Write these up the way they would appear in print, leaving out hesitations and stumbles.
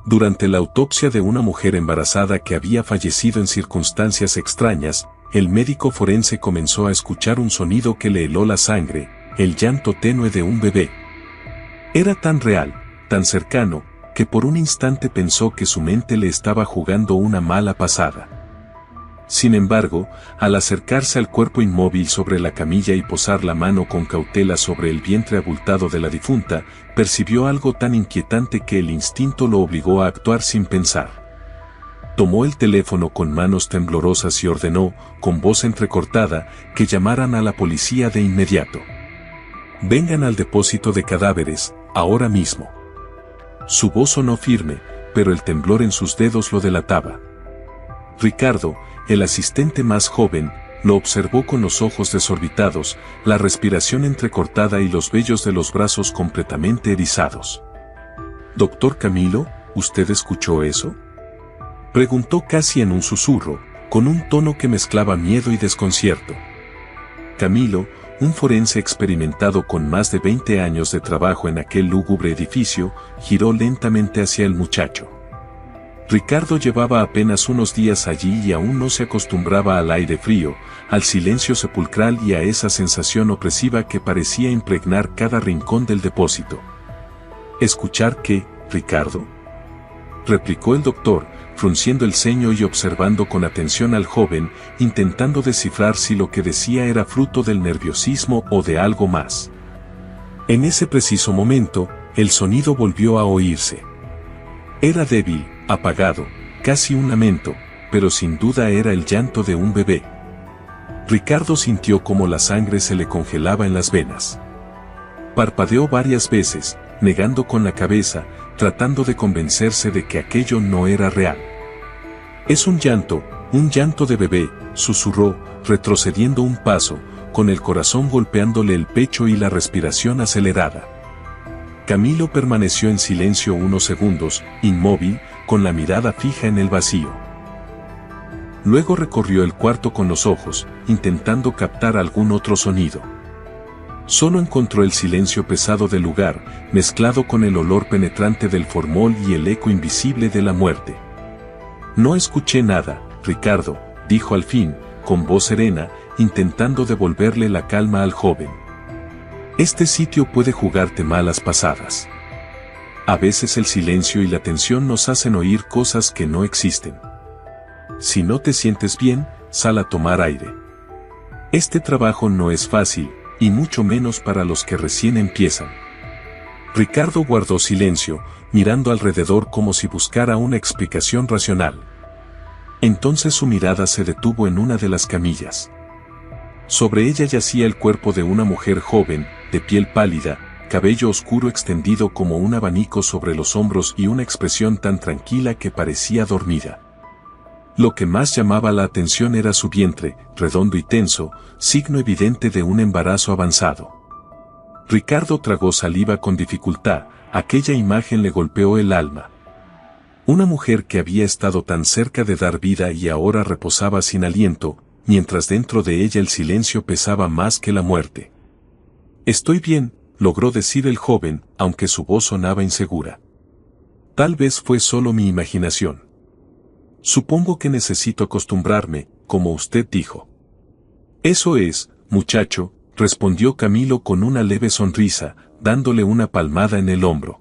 Durante la autopsia de una mujer embarazada que había fallecido en circunstancias extrañas, el médico forense comenzó a escuchar un sonido que le heló la sangre, el llanto tenue de un bebé. Era tan real, tan cercano, que por un instante pensó que su mente le estaba jugando una mala pasada. Sin embargo, al acercarse al cuerpo inmóvil sobre la camilla y posar la mano con cautela sobre el vientre abultado de la difunta, percibió algo tan inquietante que el instinto lo obligó a actuar sin pensar. Tomó el teléfono con manos temblorosas y ordenó, con voz entrecortada, que llamaran a la policía de inmediato. «Vengan al depósito de cadáveres, ahora mismo». Su voz sonó firme, pero el temblor en sus dedos lo delataba. Ricardo, el asistente más joven, lo observó con los ojos desorbitados, la respiración entrecortada y los vellos de los brazos completamente erizados. «Doctor Camilo, ¿usted escuchó eso?», preguntó casi en un susurro, con un tono que mezclaba miedo y desconcierto. Camilo, un forense experimentado con más de 20 años de trabajo en aquel lúgubre edificio, giró lentamente hacia el muchacho. Ricardo llevaba apenas unos días allí y aún no se acostumbraba al aire frío, al silencio sepulcral y a esa sensación opresiva que parecía impregnar cada rincón del depósito. «¿Escuchar qué, Ricardo?», replicó el doctor, frunciendo el ceño y observando con atención al joven, intentando descifrar si lo que decía era fruto del nerviosismo o de algo más. En ese preciso momento, el sonido volvió a oírse. Era débil, apagado, casi un lamento, pero sin duda era el llanto de un bebé. Ricardo sintió como la sangre se le congelaba en las venas. Parpadeó varias veces, negando con la cabeza, tratando de convencerse de que aquello no era real. «Es un llanto de bebé», susurró, retrocediendo un paso, con el corazón golpeándole el pecho y la respiración acelerada. Camilo permaneció en silencio unos segundos, inmóvil, con la mirada fija en el vacío. Luego recorrió el cuarto con los ojos, intentando captar algún otro sonido. Solo encontró el silencio pesado del lugar, mezclado con el olor penetrante del formol y el eco invisible de la muerte. «No escuché nada, Ricardo», dijo al fin, con voz serena, intentando devolverle la calma al joven. «Este sitio puede jugarte malas pasadas. A veces el silencio y la tensión nos hacen oír cosas que no existen. Si no te sientes bien, sal a tomar aire. Este trabajo no es fácil, y mucho menos para los que recién empiezan». Ricardo guardó silencio, mirando alrededor como si buscara una explicación racional. Entonces su mirada se detuvo en una de las camillas. Sobre ella yacía el cuerpo de una mujer joven, de piel pálida, cabello oscuro extendido como un abanico sobre los hombros y una expresión tan tranquila que parecía dormida. Lo que más llamaba la atención era su vientre, redondo y tenso, signo evidente de un embarazo avanzado. Ricardo tragó saliva con dificultad, aquella imagen le golpeó el alma. Una mujer que había estado tan cerca de dar vida y ahora reposaba sin aliento, mientras dentro de ella el silencio pesaba más que la muerte. «Estoy bien», logró decir el joven, aunque su voz sonaba insegura. «Tal vez fue solo mi imaginación. Supongo que necesito acostumbrarme, como usted dijo». «Eso es, muchacho», respondió Camilo con una leve sonrisa, dándole una palmada en el hombro.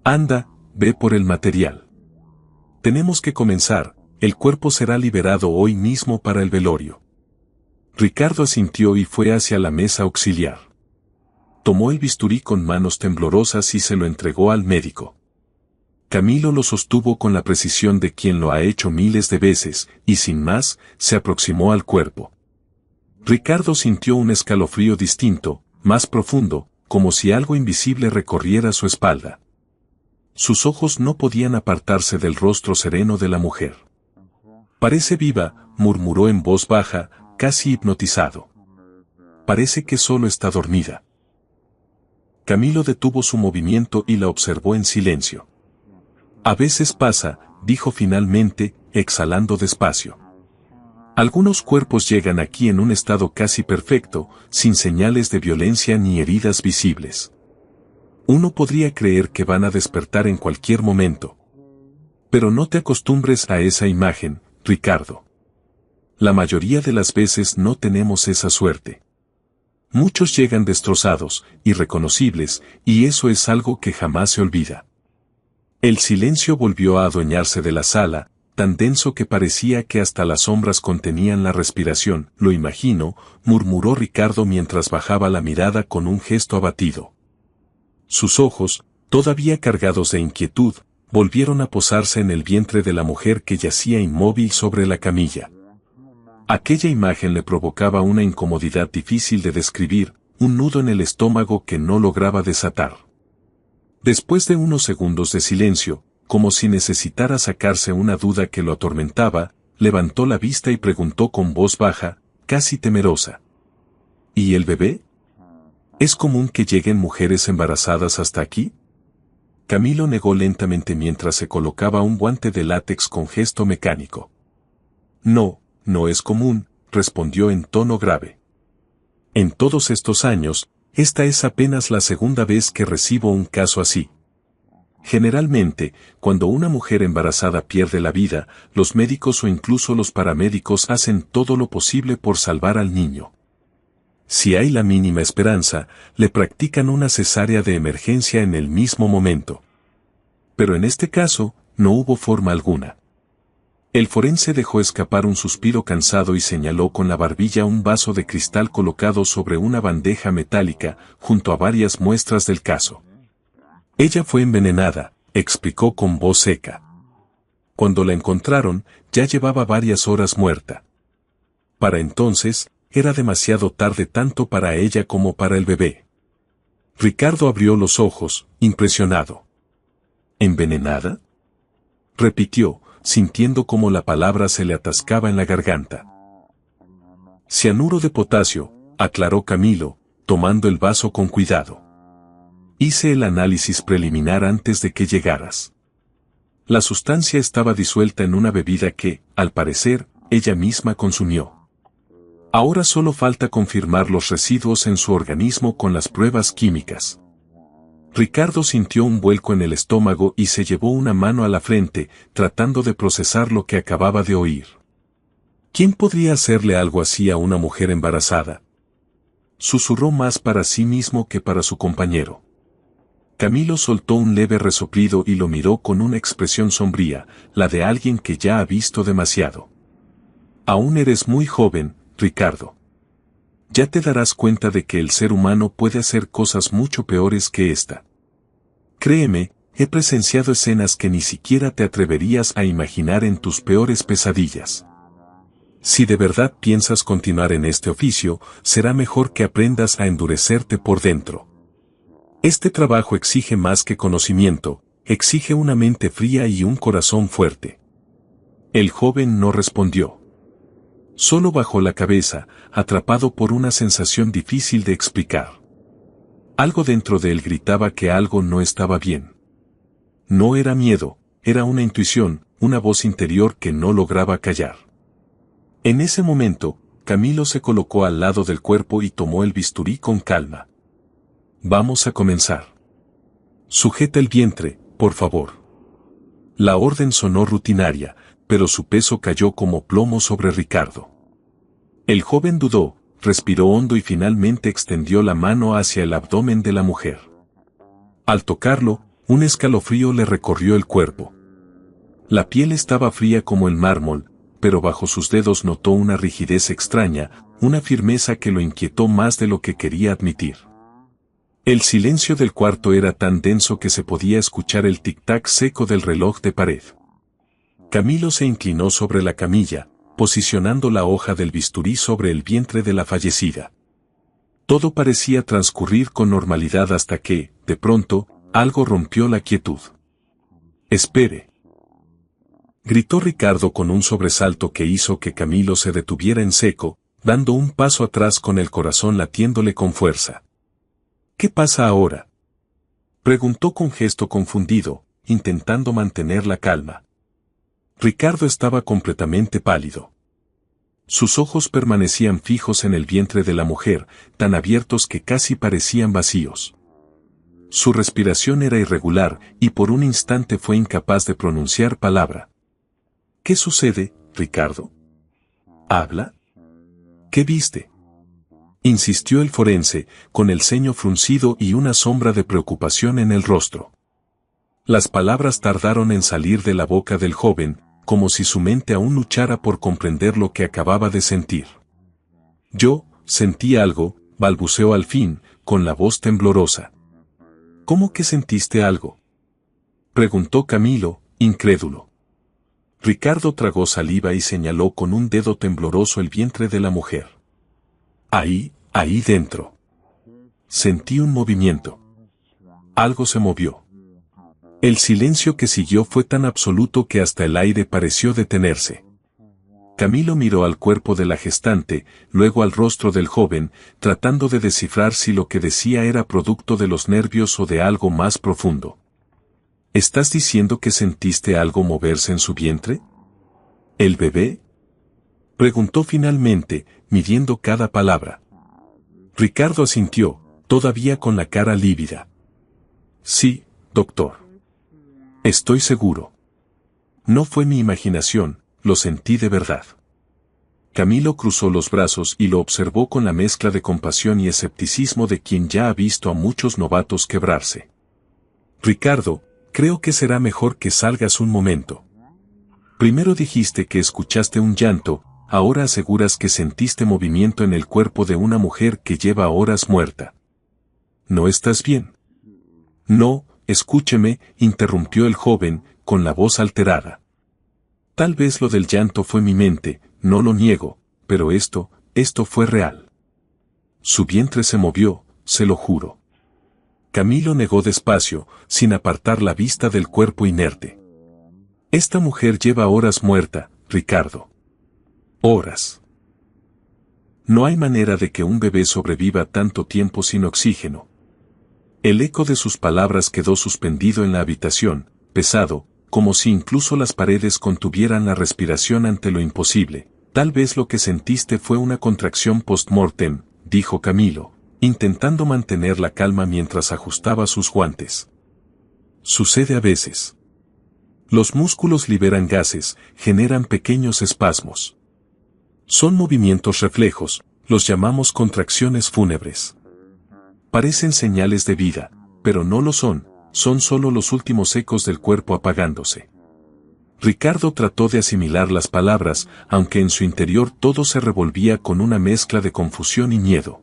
«Anda, ve por el material. Tenemos que comenzar, el cuerpo será liberado hoy mismo para el velorio». Ricardo asintió y fue hacia la mesa auxiliar. Tomó el bisturí con manos temblorosas y se lo entregó al médico. Camilo lo sostuvo con la precisión de quien lo ha hecho miles de veces, y sin más, se aproximó al cuerpo. Ricardo sintió un escalofrío distinto, más profundo, como si algo invisible recorriera su espalda. Sus ojos no podían apartarse del rostro sereno de la mujer. «Parece viva», murmuró en voz baja, casi hipnotizado. «Parece que solo está dormida». Camilo detuvo su movimiento y la observó en silencio. «A veces pasa», dijo finalmente, exhalando despacio. «Algunos cuerpos llegan aquí en un estado casi perfecto, sin señales de violencia ni heridas visibles. Uno podría creer que van a despertar en cualquier momento. Pero no te acostumbres a esa imagen, Ricardo. La mayoría de las veces no tenemos esa suerte. Muchos llegan destrozados, irreconocibles, y eso es algo que jamás se olvida. El silencio volvió a adueñarse de la sala, tan denso que parecía que hasta las sombras contenían la respiración. Lo imagino, murmuró Ricardo mientras bajaba la mirada con un gesto abatido. Sus ojos, todavía cargados de inquietud, volvieron a posarse en el vientre de la mujer que yacía inmóvil sobre la camilla. Aquella imagen le provocaba una incomodidad difícil de describir, un nudo en el estómago que no lograba desatar. Después de unos segundos de silencio, como si necesitara sacarse una duda que lo atormentaba, levantó la vista y preguntó con voz baja, casi temerosa. ¿Y el bebé? ¿Es común que lleguen mujeres embarazadas hasta aquí? Camilo negó lentamente mientras se colocaba un guante de látex con gesto mecánico. No, no es común, respondió en tono grave. En todos estos años, esta es apenas la segunda vez que recibo un caso así. Generalmente, cuando una mujer embarazada pierde la vida, los médicos o incluso los paramédicos hacen todo lo posible por salvar al niño. Si hay la mínima esperanza, le practican una cesárea de emergencia en el mismo momento. Pero en este caso, no hubo forma alguna. El forense dejó escapar un suspiro cansado y señaló con la barbilla un vaso de cristal colocado sobre una bandeja metálica, junto a varias muestras del caso. Ella fue envenenada, explicó con voz seca. Cuando la encontraron, ya llevaba varias horas muerta. Para entonces, era demasiado tarde tanto para ella como para el bebé. Ricardo abrió los ojos, impresionado. ¿Envenenada?, repitió, sintiendo cómo la palabra se le atascaba en la garganta. Cianuro de potasio, aclaró Camilo, tomando el vaso con cuidado. Hice el análisis preliminar antes de que llegaras. La sustancia estaba disuelta en una bebida que, al parecer, ella misma consumió. Ahora solo falta confirmar los residuos en su organismo con las pruebas químicas. Ricardo sintió un vuelco en el estómago y se llevó una mano a la frente, tratando de procesar lo que acababa de oír. ¿Quién podría hacerle algo así a una mujer embarazada?, susurró más para sí mismo que para su compañero. Camilo soltó un leve resoplido y lo miró con una expresión sombría, la de alguien que ya ha visto demasiado. Aún eres muy joven, Ricardo. Ya te darás cuenta de que el ser humano puede hacer cosas mucho peores que esta. Créeme, he presenciado escenas que ni siquiera te atreverías a imaginar en tus peores pesadillas. Si de verdad piensas continuar en este oficio, será mejor que aprendas a endurecerte por dentro. Este trabajo exige más que conocimiento, exige una mente fría y un corazón fuerte. El joven no respondió. Solo bajó la cabeza, atrapado por una sensación difícil de explicar. Algo dentro de él gritaba que algo no estaba bien. No era miedo, era una intuición, una voz interior que no lograba callar. En ese momento, Camilo se colocó al lado del cuerpo y tomó el bisturí con calma. Vamos a comenzar. Sujeta el vientre, por favor. La orden sonó rutinaria, pero su peso cayó como plomo sobre Ricardo. El joven dudó, respiró hondo y finalmente extendió la mano hacia el abdomen de la mujer. Al tocarlo, un escalofrío le recorrió el cuerpo. La piel estaba fría como el mármol, pero bajo sus dedos notó una rigidez extraña, una firmeza que lo inquietó más de lo que quería admitir. El silencio del cuarto era tan denso que se podía escuchar el tic-tac seco del reloj de pared. Camilo se inclinó sobre la camilla, posicionando la hoja del bisturí sobre el vientre de la fallecida. Todo parecía transcurrir con normalidad hasta que, de pronto, algo rompió la quietud. «Espere», gritó Ricardo con un sobresalto que hizo que Camilo se detuviera en seco, dando un paso atrás con el corazón latiéndole con fuerza. «¿Qué pasa ahora?», preguntó con gesto confundido, intentando mantener la calma. Ricardo estaba completamente pálido. Sus ojos permanecían fijos en el vientre de la mujer, tan abiertos que casi parecían vacíos. Su respiración era irregular y por un instante fue incapaz de pronunciar palabra. ¿Qué sucede, Ricardo? ¿Habla? ¿Qué viste? Insistió el forense, con el ceño fruncido y una sombra de preocupación en el rostro. Las palabras tardaron en salir de la boca del joven, como si su mente aún luchara por comprender lo que acababa de sentir. Yo, sentí algo, balbuceó al fin, con la voz temblorosa. ¿Cómo que sentiste algo? Preguntó Camilo, incrédulo. Ricardo tragó saliva y señaló con un dedo tembloroso el vientre de la mujer. Ahí dentro. Sentí un movimiento. Algo se movió. El silencio que siguió fue tan absoluto que hasta el aire pareció detenerse. Camilo miró al cuerpo de la gestante, luego al rostro del joven, tratando de descifrar si lo que decía era producto de los nervios o de algo más profundo. ¿Estás diciendo que sentiste algo moverse en su vientre? ¿El bebé? Preguntó finalmente, midiendo cada palabra. Ricardo asintió, todavía con la cara lívida. Sí, doctor. Estoy seguro. No fue mi imaginación, lo sentí de verdad. Camilo cruzó los brazos y lo observó con la mezcla de compasión y escepticismo de quien ya ha visto a muchos novatos quebrarse. Ricardo, creo que será mejor que salgas un momento. Primero dijiste que escuchaste un llanto, ahora aseguras que sentiste movimiento en el cuerpo de una mujer que lleva horas muerta. ¿No estás bien? No, escúcheme, interrumpió el joven, con la voz alterada. Tal vez lo del llanto fue mi mente, no lo niego, pero esto fue real. Su vientre se movió, se lo juro. Camilo negó despacio, sin apartar la vista del cuerpo inerte. Esta mujer lleva horas muerta, Ricardo. Horas. No hay manera de que un bebé sobreviva tanto tiempo sin oxígeno. El eco de sus palabras quedó suspendido en la habitación, pesado, como si incluso las paredes contuvieran la respiración ante lo imposible. Tal vez lo que sentiste fue una contracción post-mortem, dijo Camilo, intentando mantener la calma mientras ajustaba sus guantes. Sucede a veces. Los músculos liberan gases, generan pequeños espasmos. Son movimientos reflejos, los llamamos contracciones fúnebres. Parecen señales de vida, pero no lo son solo los últimos ecos del cuerpo apagándose. Ricardo trató de asimilar las palabras, aunque en su interior todo se revolvía con una mezcla de confusión y miedo.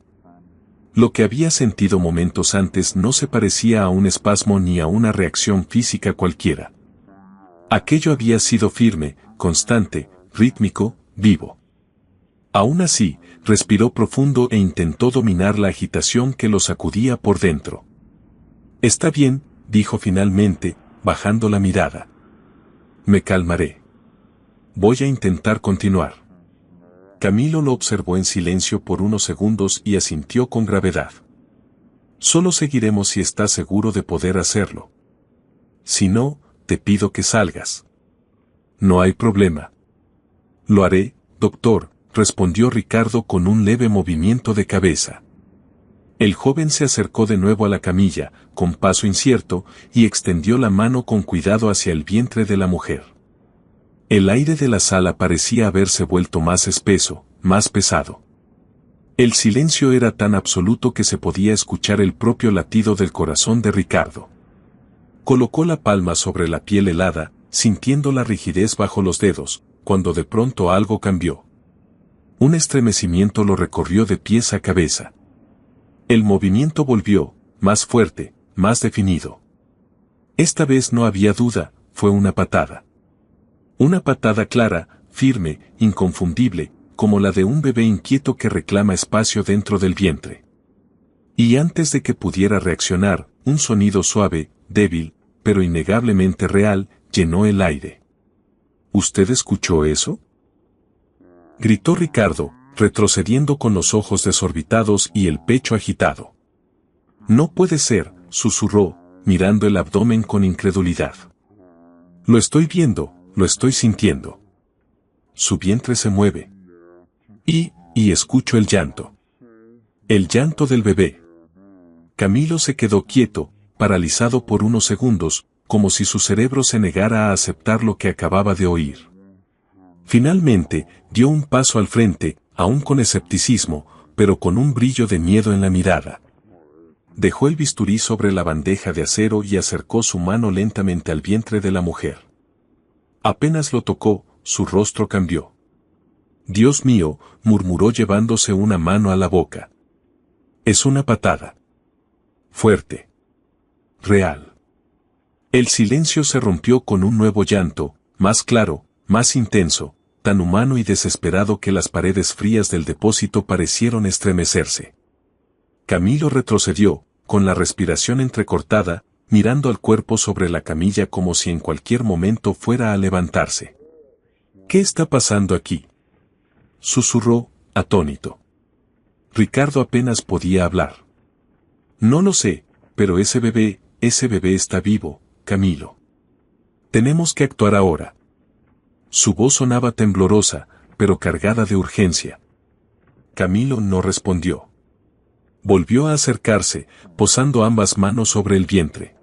Lo que había sentido momentos antes no se parecía a un espasmo ni a una reacción física cualquiera. Aquello había sido firme, constante, rítmico, vivo. Aún así, respiró profundo e intentó dominar la agitación que lo sacudía por dentro. Está bien, dijo finalmente, bajando la mirada. Me calmaré. Voy a intentar continuar. Camilo lo observó en silencio por unos segundos y asintió con gravedad. Solo seguiremos si estás seguro de poder hacerlo. Si no, te pido que salgas. No hay problema. Lo haré, doctor, respondió Ricardo con un leve movimiento de cabeza. El joven se acercó de nuevo a la camilla, con paso incierto, y extendió la mano con cuidado hacia el vientre de la mujer. El aire de la sala parecía haberse vuelto más espeso, más pesado. El silencio era tan absoluto que se podía escuchar el propio latido del corazón de Ricardo. Colocó la palma sobre la piel helada, sintiendo la rigidez bajo los dedos, cuando de pronto algo cambió. Un estremecimiento lo recorrió de pies a cabeza. El movimiento volvió, más fuerte, más definido. Esta vez no había duda, fue una patada. Una patada clara, firme, inconfundible, como la de un bebé inquieto que reclama espacio dentro del vientre. Y antes de que pudiera reaccionar, un sonido suave, débil, pero innegablemente real, llenó el aire. ¿Usted escuchó eso?, gritó Ricardo, retrocediendo con los ojos desorbitados y el pecho agitado. No puede ser, susurró, mirando el abdomen con incredulidad. Lo estoy viendo, lo estoy sintiendo. Su vientre se mueve. Y escucho el llanto. El llanto del bebé. Camilo se quedó quieto, paralizado por unos segundos, como si su cerebro se negara a aceptar lo que acababa de oír. Finalmente, dio un paso al frente, aún con escepticismo, pero con un brillo de miedo en la mirada. Dejó el bisturí sobre la bandeja de acero y acercó su mano lentamente al vientre de la mujer. Apenas lo tocó, su rostro cambió. «Dios mío», murmuró llevándose una mano a la boca. «Es una patada. Fuerte. Real». El silencio se rompió con un nuevo llanto, más claro, más intenso, tan humano y desesperado que las paredes frías del depósito parecieron estremecerse. Camilo retrocedió, con la respiración entrecortada, mirando al cuerpo sobre la camilla como si en cualquier momento fuera a levantarse. «¿Qué está pasando aquí?», susurró, atónito. Ricardo apenas podía hablar. «No lo sé, pero ese bebé está vivo, Camilo. Tenemos que actuar ahora». Su voz sonaba temblorosa, pero cargada de urgencia. Camilo no respondió. Volvió a acercarse, posando ambas manos sobre el vientre.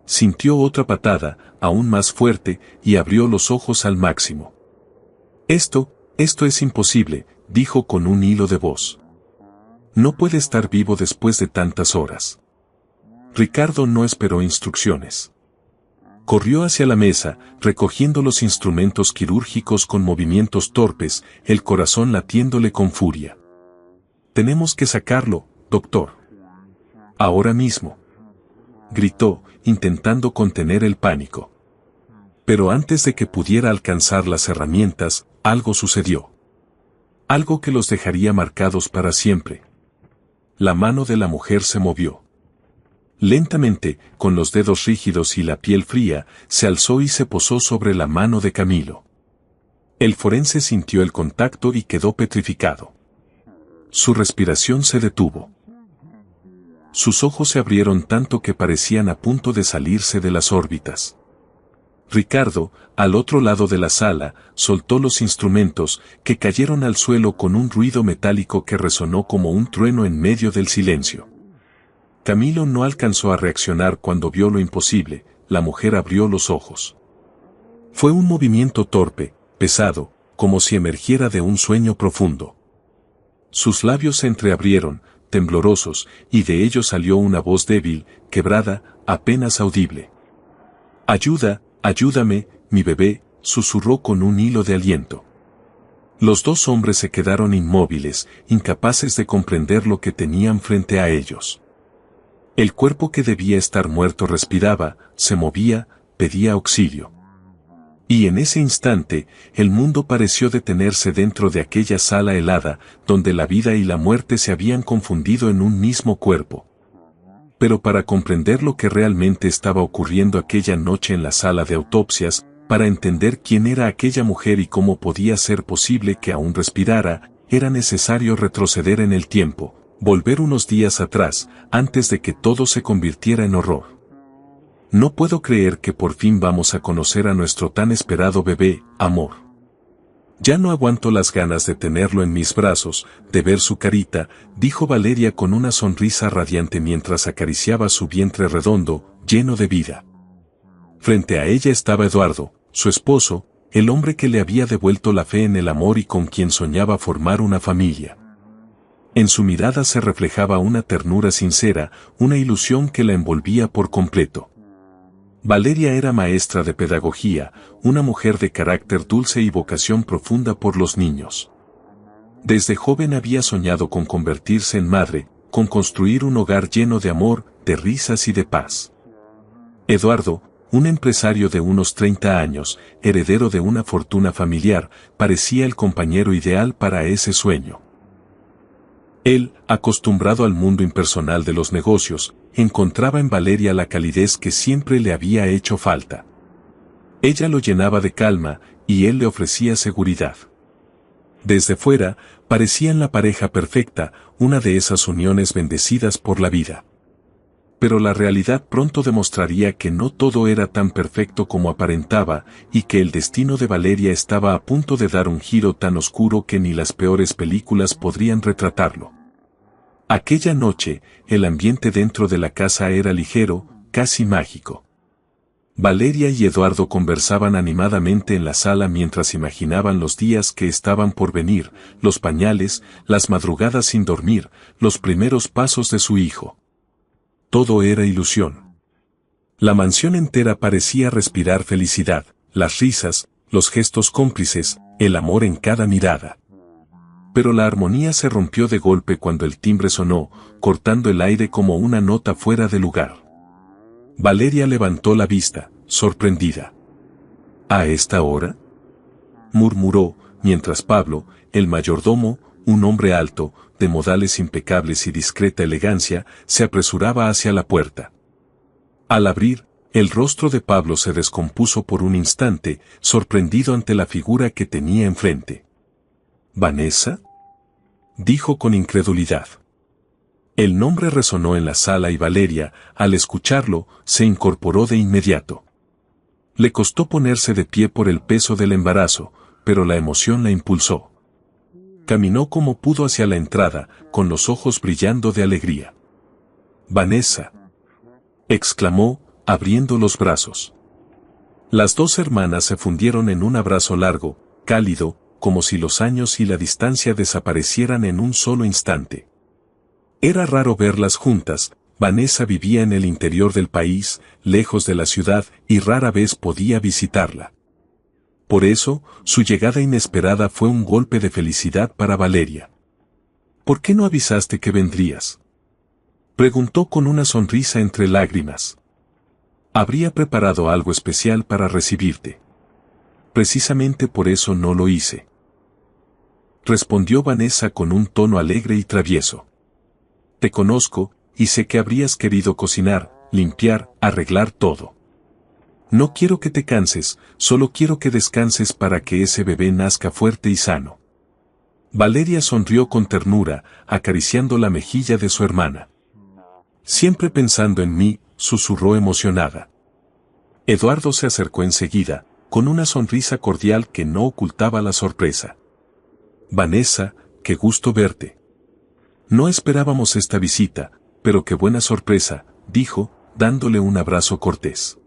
Sintió otra patada, aún más fuerte, y abrió los ojos al máximo. Esto es imposible», dijo con un hilo de voz. «No puede estar vivo después de tantas horas». Ricardo no esperó instrucciones. Corrió hacia la mesa, recogiendo los instrumentos quirúrgicos con movimientos torpes, el corazón latiéndole con furia. «Tenemos que sacarlo, doctor. Ahora mismo», gritó, intentando contener el pánico. Pero antes de que pudiera alcanzar las herramientas, algo sucedió. Algo que los dejaría marcados para siempre. La mano de la mujer se movió. Lentamente, con los dedos rígidos y la piel fría, se alzó y se posó sobre la mano de Camilo. El forense sintió el contacto y quedó petrificado. Su respiración se detuvo. Sus ojos se abrieron tanto que parecían a punto de salirse de las órbitas. Ricardo, al otro lado de la sala, soltó los instrumentos, que cayeron al suelo con un ruido metálico que resonó como un trueno en medio del silencio. Camilo no alcanzó a reaccionar cuando vio lo imposible. La mujer abrió los ojos. Fue un movimiento torpe, pesado, como si emergiera de un sueño profundo. Sus labios se entreabrieron, temblorosos, y de ellos salió una voz débil, quebrada, apenas audible. «Ayuda, ayúdame, mi bebé», susurró con un hilo de aliento. Los dos hombres se quedaron inmóviles, incapaces de comprender lo que tenían frente a ellos. El cuerpo que debía estar muerto respiraba, se movía, pedía auxilio. Y en ese instante, el mundo pareció detenerse dentro de aquella sala helada, donde la vida y la muerte se habían confundido en un mismo cuerpo. Pero para comprender lo que realmente estaba ocurriendo aquella noche en la sala de autopsias, para entender quién era aquella mujer y cómo podía ser posible que aún respirara, era necesario retroceder en el tiempo, volver unos días atrás, antes de que todo se convirtiera en horror. «No puedo creer que por fin vamos a conocer a nuestro tan esperado bebé, amor. Ya no aguanto las ganas de tenerlo en mis brazos, de ver su carita», dijo Valeria con una sonrisa radiante mientras acariciaba su vientre redondo, lleno de vida. Frente a ella estaba Eduardo, su esposo, el hombre que le había devuelto la fe en el amor y con quien soñaba formar una familia. En su mirada se reflejaba una ternura sincera, una ilusión que la envolvía por completo. Valeria era maestra de pedagogía, una mujer de carácter dulce y vocación profunda por los niños. Desde joven había soñado con convertirse en madre, con construir un hogar lleno de amor, de risas y de paz. Eduardo, un empresario de unos 30 años, heredero de una fortuna familiar, parecía el compañero ideal para ese sueño. Él, acostumbrado al mundo impersonal de los negocios, encontraba en Valeria la calidez que siempre le había hecho falta. Ella lo llenaba de calma, y él le ofrecía seguridad. Desde fuera, parecían la pareja perfecta, una de esas uniones bendecidas por la vida. Pero la realidad pronto demostraría que no todo era tan perfecto como aparentaba, y que el destino de Valeria estaba a punto de dar un giro tan oscuro que ni las peores películas podrían retratarlo. Aquella noche, el ambiente dentro de la casa era ligero, casi mágico. Valeria y Eduardo conversaban animadamente en la sala mientras imaginaban los días que estaban por venir, los pañales, las madrugadas sin dormir, los primeros pasos de su hijo. Todo era ilusión. La mansión entera parecía respirar felicidad, las risas, los gestos cómplices, el amor en cada mirada. Pero la armonía se rompió de golpe cuando el timbre sonó, cortando el aire como una nota fuera de lugar. Valeria levantó la vista, sorprendida. ¿A esta hora?, murmuró, mientras Pablo, el mayordomo, un hombre alto, de modales impecables y discreta elegancia, se apresuraba hacia la puerta. Al abrir, el rostro de Pablo se descompuso por un instante, sorprendido ante la figura que tenía enfrente. ¿Vanessa?, dijo con incredulidad. El nombre resonó en la sala y Valeria, al escucharlo, se incorporó de inmediato. Le costó ponerse de pie por el peso del embarazo, pero la emoción la impulsó. Caminó como pudo hacia la entrada, con los ojos brillando de alegría. «Vanessa», exclamó, abriendo los brazos. Las dos hermanas se fundieron en un abrazo largo, cálido, como si los años y la distancia desaparecieran en un solo instante. Era raro verlas juntas. Vanessa vivía en el interior del país, lejos de la ciudad, y rara vez podía visitarla. Por eso, su llegada inesperada fue un golpe de felicidad para Valeria. «¿Por qué no avisaste que vendrías?», preguntó con una sonrisa entre lágrimas. «Habría preparado algo especial para recibirte». «Precisamente por eso no lo hice», respondió Vanessa con un tono alegre y travieso. «Te conozco, y sé que habrías querido cocinar, limpiar, arreglar todo. No quiero que te canses, solo quiero que descanses para que ese bebé nazca fuerte y sano». Valeria sonrió con ternura, acariciando la mejilla de su hermana. «Siempre pensando en mí», susurró emocionada. Eduardo se acercó enseguida, con una sonrisa cordial que no ocultaba la sorpresa. «Vanessa, qué gusto verte. No esperábamos esta visita, pero qué buena sorpresa», dijo, dándole un abrazo cortés.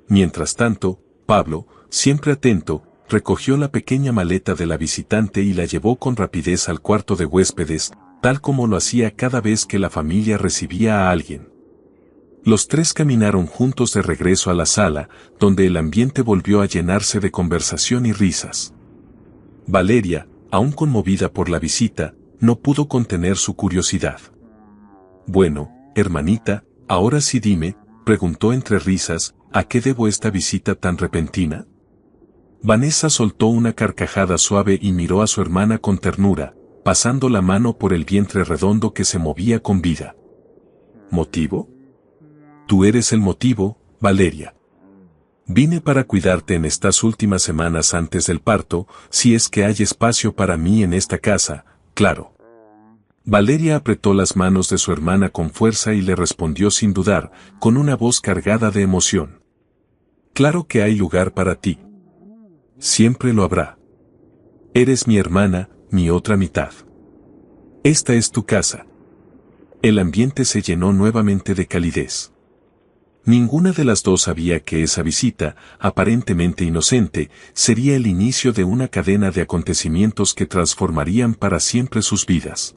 Mientras tanto, Pablo, siempre atento, recogió la pequeña maleta de la visitante y la llevó con rapidez al cuarto de huéspedes, tal como lo hacía cada vez que la familia recibía a alguien. Los tres caminaron juntos de regreso a la sala, donde el ambiente volvió a llenarse de conversación y risas. Valeria, aún conmovida por la visita, no pudo contener su curiosidad. «Bueno, hermanita, ahora sí dime», preguntó entre risas, «¿a qué debo esta visita tan repentina?». Vanessa soltó una carcajada suave y miró a su hermana con ternura, pasando la mano por el vientre redondo que se movía con vida. «¿Motivo?». «Tú eres el motivo, Valeria. Vine para cuidarte en estas últimas semanas antes del parto, si es que hay espacio para mí en esta casa, claro». Valeria apretó las manos de su hermana con fuerza y le respondió sin dudar, con una voz cargada de emoción. «Claro que hay lugar para ti. Siempre lo habrá. Eres mi hermana, mi otra mitad. Esta es tu casa». El ambiente se llenó nuevamente de calidez. Ninguna de las dos sabía que esa visita, aparentemente inocente, sería el inicio de una cadena de acontecimientos que transformarían para siempre sus vidas.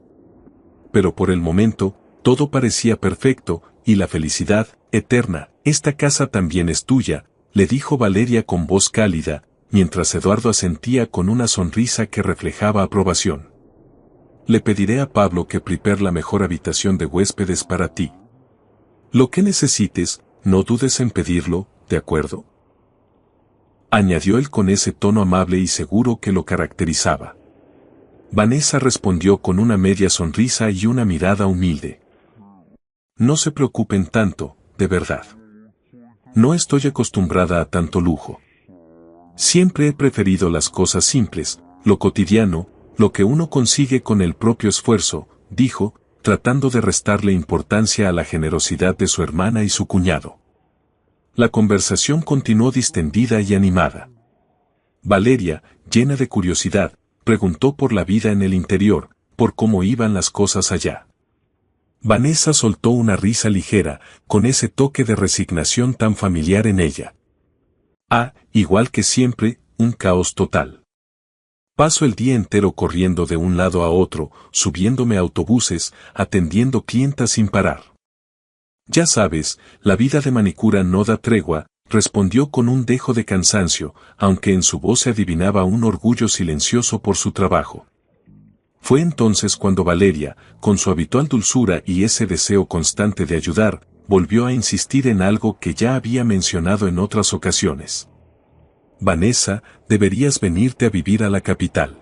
Pero por el momento, todo parecía perfecto, y la felicidad, eterna. «Esta casa también es tuya», le dijo Valeria con voz cálida, mientras Eduardo asentía con una sonrisa que reflejaba aprobación. «Le pediré a Pablo que prepare la mejor habitación de huéspedes para ti. Lo que necesites, no dudes en pedirlo, ¿de acuerdo?», añadió él con ese tono amable y seguro que lo caracterizaba. Vanessa respondió con una media sonrisa y una mirada humilde. «No se preocupen tanto, de verdad. No estoy acostumbrada a tanto lujo. Siempre he preferido las cosas simples, lo cotidiano, lo que uno consigue con el propio esfuerzo», dijo, tratando de restarle importancia a la generosidad de su hermana y su cuñado. La conversación continuó distendida y animada. Valeria, llena de curiosidad, preguntó por la vida en el interior, por cómo iban las cosas allá. Vanessa soltó una risa ligera, con ese toque de resignación tan familiar en ella. Igual que siempre, un caos total. Paso el día entero corriendo de un lado a otro, subiéndome a autobuses, atendiendo clientas sin parar. Ya sabes, la vida de manicura no da tregua, respondió con un dejo de cansancio, aunque en su voz se adivinaba un orgullo silencioso por su trabajo. Fue entonces cuando Valeria, con su habitual dulzura y ese deseo constante de ayudar, volvió a insistir en algo que ya había mencionado en otras ocasiones. Vanessa, deberías venirte a vivir a la capital.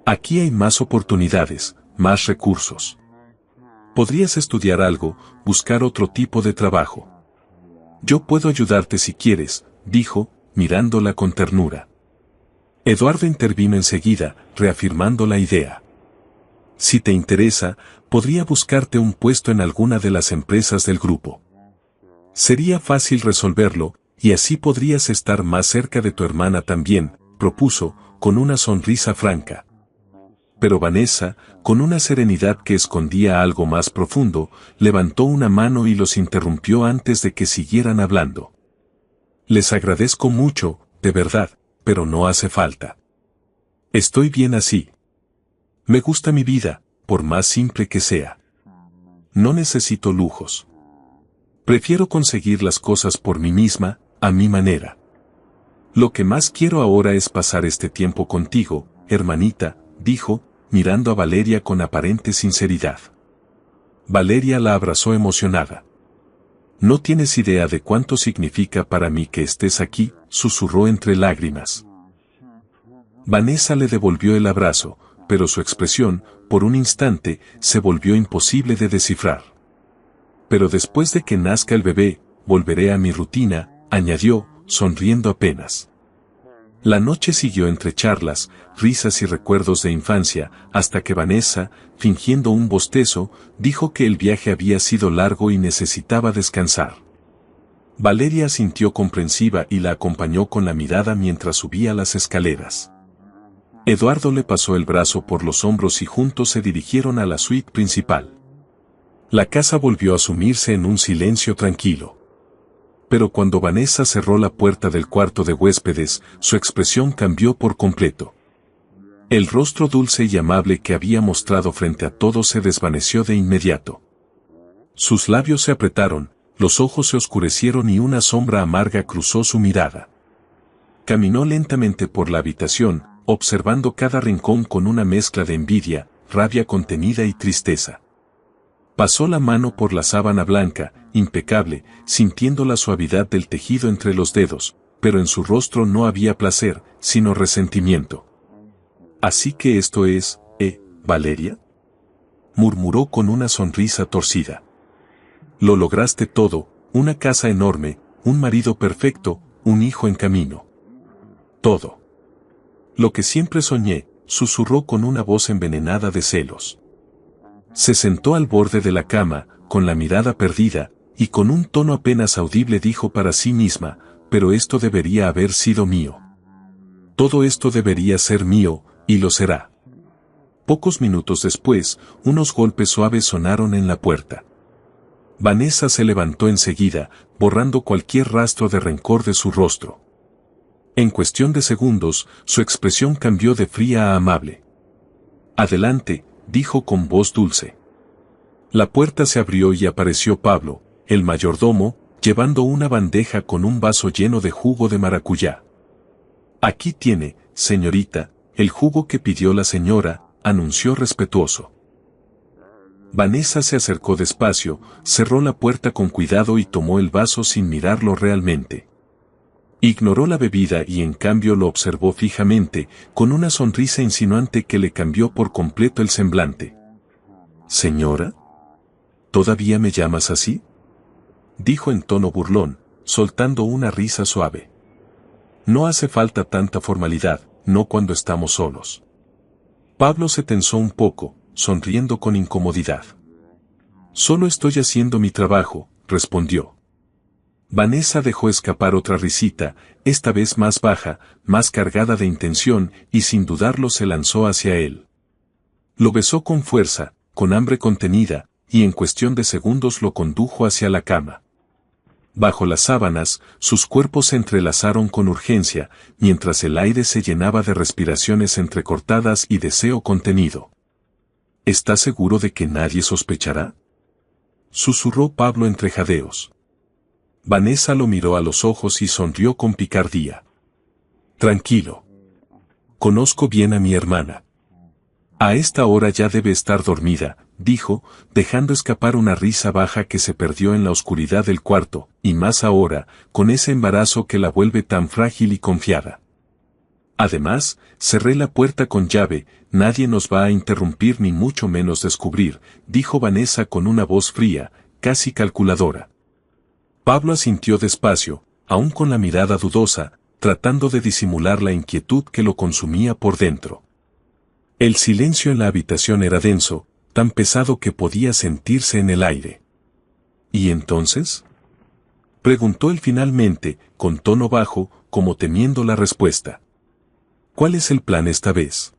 Aquí hay más oportunidades, más recursos. Podrías estudiar algo, buscar otro tipo de trabajo. Yo puedo ayudarte si quieres, dijo, mirándola con ternura. Eduardo intervino enseguida, reafirmando la idea. Si te interesa, podría buscarte un puesto en alguna de las empresas del grupo. Sería fácil resolverlo, y así podrías estar más cerca de tu hermana también, propuso, con una sonrisa franca. Pero Vanessa, con una serenidad que escondía algo más profundo, levantó una mano y los interrumpió antes de que siguieran hablando. Les agradezco mucho, de verdad, pero no hace falta. Estoy bien así. Me gusta mi vida, por más simple que sea. No necesito lujos. Prefiero conseguir las cosas por mí misma, a mi manera. Lo que más quiero ahora es pasar este tiempo contigo, hermanita, dijo, mirando a Valeria con aparente sinceridad. Valeria la abrazó emocionada. No tienes idea de cuánto significa para mí que estés aquí, susurró entre lágrimas. Vanessa le devolvió el abrazo, pero su expresión, por un instante, se volvió imposible de descifrar. Pero después de que nazca el bebé, volveré a mi rutina, añadió, sonriendo apenas. La noche siguió entre charlas, risas y recuerdos de infancia, hasta que Vanessa, fingiendo un bostezo, dijo que el viaje había sido largo y necesitaba descansar. Valeria sintió comprensiva y la acompañó con la mirada mientras subía las escaleras. Eduardo le pasó el brazo por los hombros y juntos se dirigieron a la suite principal. La casa volvió a sumirse en un silencio tranquilo. Pero cuando Vanessa cerró la puerta del cuarto de huéspedes, su expresión cambió por completo. El rostro dulce y amable que había mostrado frente a todos se desvaneció de inmediato. Sus labios se apretaron, los ojos se oscurecieron y una sombra amarga cruzó su mirada. Caminó lentamente por la habitación, observando cada rincón con una mezcla de envidia, rabia contenida y tristeza. Pasó la mano por la sábana blanca, impecable, sintiendo la suavidad del tejido entre los dedos, pero en su rostro no había placer, sino resentimiento. «Así que esto es, Valeria», murmuró con una sonrisa torcida. «Lo lograste todo, una casa enorme, un marido perfecto, un hijo en camino. Todo. Lo que siempre soñé», susurró con una voz envenenada de celos. Se sentó al borde de la cama, con la mirada perdida, y con un tono apenas audible dijo para sí misma, «pero esto debería haber sido mío. Todo esto debería ser mío, y lo será». Pocos minutos después, unos golpes suaves sonaron en la puerta. Vanessa se levantó enseguida, borrando cualquier rastro de rencor de su rostro. En cuestión de segundos, su expresión cambió de fría a amable. «Adelante», dijo con voz dulce. La puerta se abrió y apareció Pablo, el mayordomo, llevando una bandeja con un vaso lleno de jugo de maracuyá. «Aquí tiene, señorita, el jugo que pidió la señora», anunció respetuoso. Vanessa se acercó despacio, cerró la puerta con cuidado y tomó el vaso sin mirarlo realmente. Ignoró la bebida y en cambio lo observó fijamente, con una sonrisa insinuante que le cambió por completo el semblante. «¿Señora? ¿Todavía me llamas así?», dijo en tono burlón, soltando una risa suave. «No hace falta tanta formalidad, no cuando estamos solos». Pablo se tensó un poco, sonriendo con incomodidad. «Solo estoy haciendo mi trabajo», respondió. Vanessa dejó escapar otra risita, esta vez más baja, más cargada de intención, y sin dudarlo se lanzó hacia él. Lo besó con fuerza, con hambre contenida, y en cuestión de segundos lo condujo hacia la cama. Bajo las sábanas, sus cuerpos se entrelazaron con urgencia, mientras el aire se llenaba de respiraciones entrecortadas y deseo contenido. ¿Estás seguro de que nadie sospechará?, susurró Pablo entre jadeos. Vanessa lo miró a los ojos y sonrió con picardía. Tranquilo. Conozco bien a mi hermana. A esta hora ya debe estar dormida, dijo, dejando escapar una risa baja que se perdió en la oscuridad del cuarto, y más ahora, con ese embarazo que la vuelve tan frágil y confiada. Además, cerré la puerta con llave, nadie nos va a interrumpir ni mucho menos descubrir, dijo Vanessa con una voz fría, casi calculadora. Pablo asintió despacio, aún con la mirada dudosa, tratando de disimular la inquietud que lo consumía por dentro. El silencio en la habitación era denso, tan pesado que podía sentirse en el aire. ¿Y entonces?, preguntó él finalmente, con tono bajo, como temiendo la respuesta. ¿Cuál es el plan esta vez?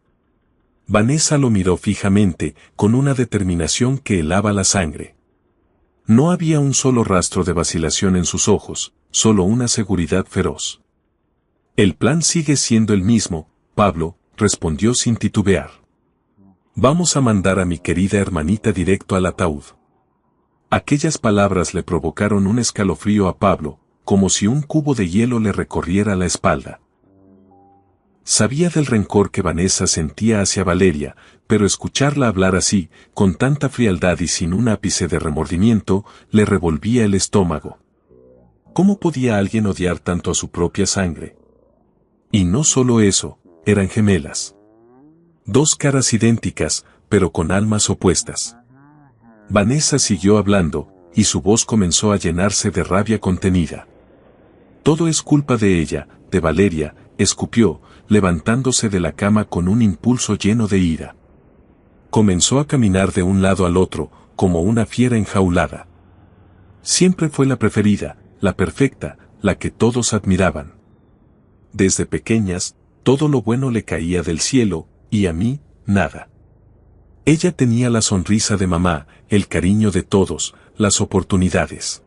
Vanessa lo miró fijamente, con una determinación que helaba la sangre. No había un solo rastro de vacilación en sus ojos, solo una seguridad feroz. El plan sigue siendo el mismo, Pablo, respondió sin titubear. Vamos a mandar a mi querida hermanita directo al ataúd. Aquellas palabras le provocaron un escalofrío a Pablo, como si un cubo de hielo le recorriera la espalda. Sabía del rencor que Vanessa sentía hacia Valeria, pero escucharla hablar así, con tanta frialdad y sin un ápice de remordimiento, le revolvía el estómago. ¿Cómo podía alguien odiar tanto a su propia sangre? Y no solo eso, eran gemelas. Dos caras idénticas, pero con almas opuestas. Vanessa siguió hablando, y su voz comenzó a llenarse de rabia contenida. Todo es culpa de ella, de Valeria, escupió, levantándose de la cama con un impulso lleno de ira. Comenzó a caminar de un lado al otro, como una fiera enjaulada. Siempre fue la preferida, la perfecta, la que todos admiraban. Desde pequeñas, todo lo bueno le caía del cielo, y a mí, nada. Ella tenía la sonrisa de mamá, el cariño de todos, las oportunidades.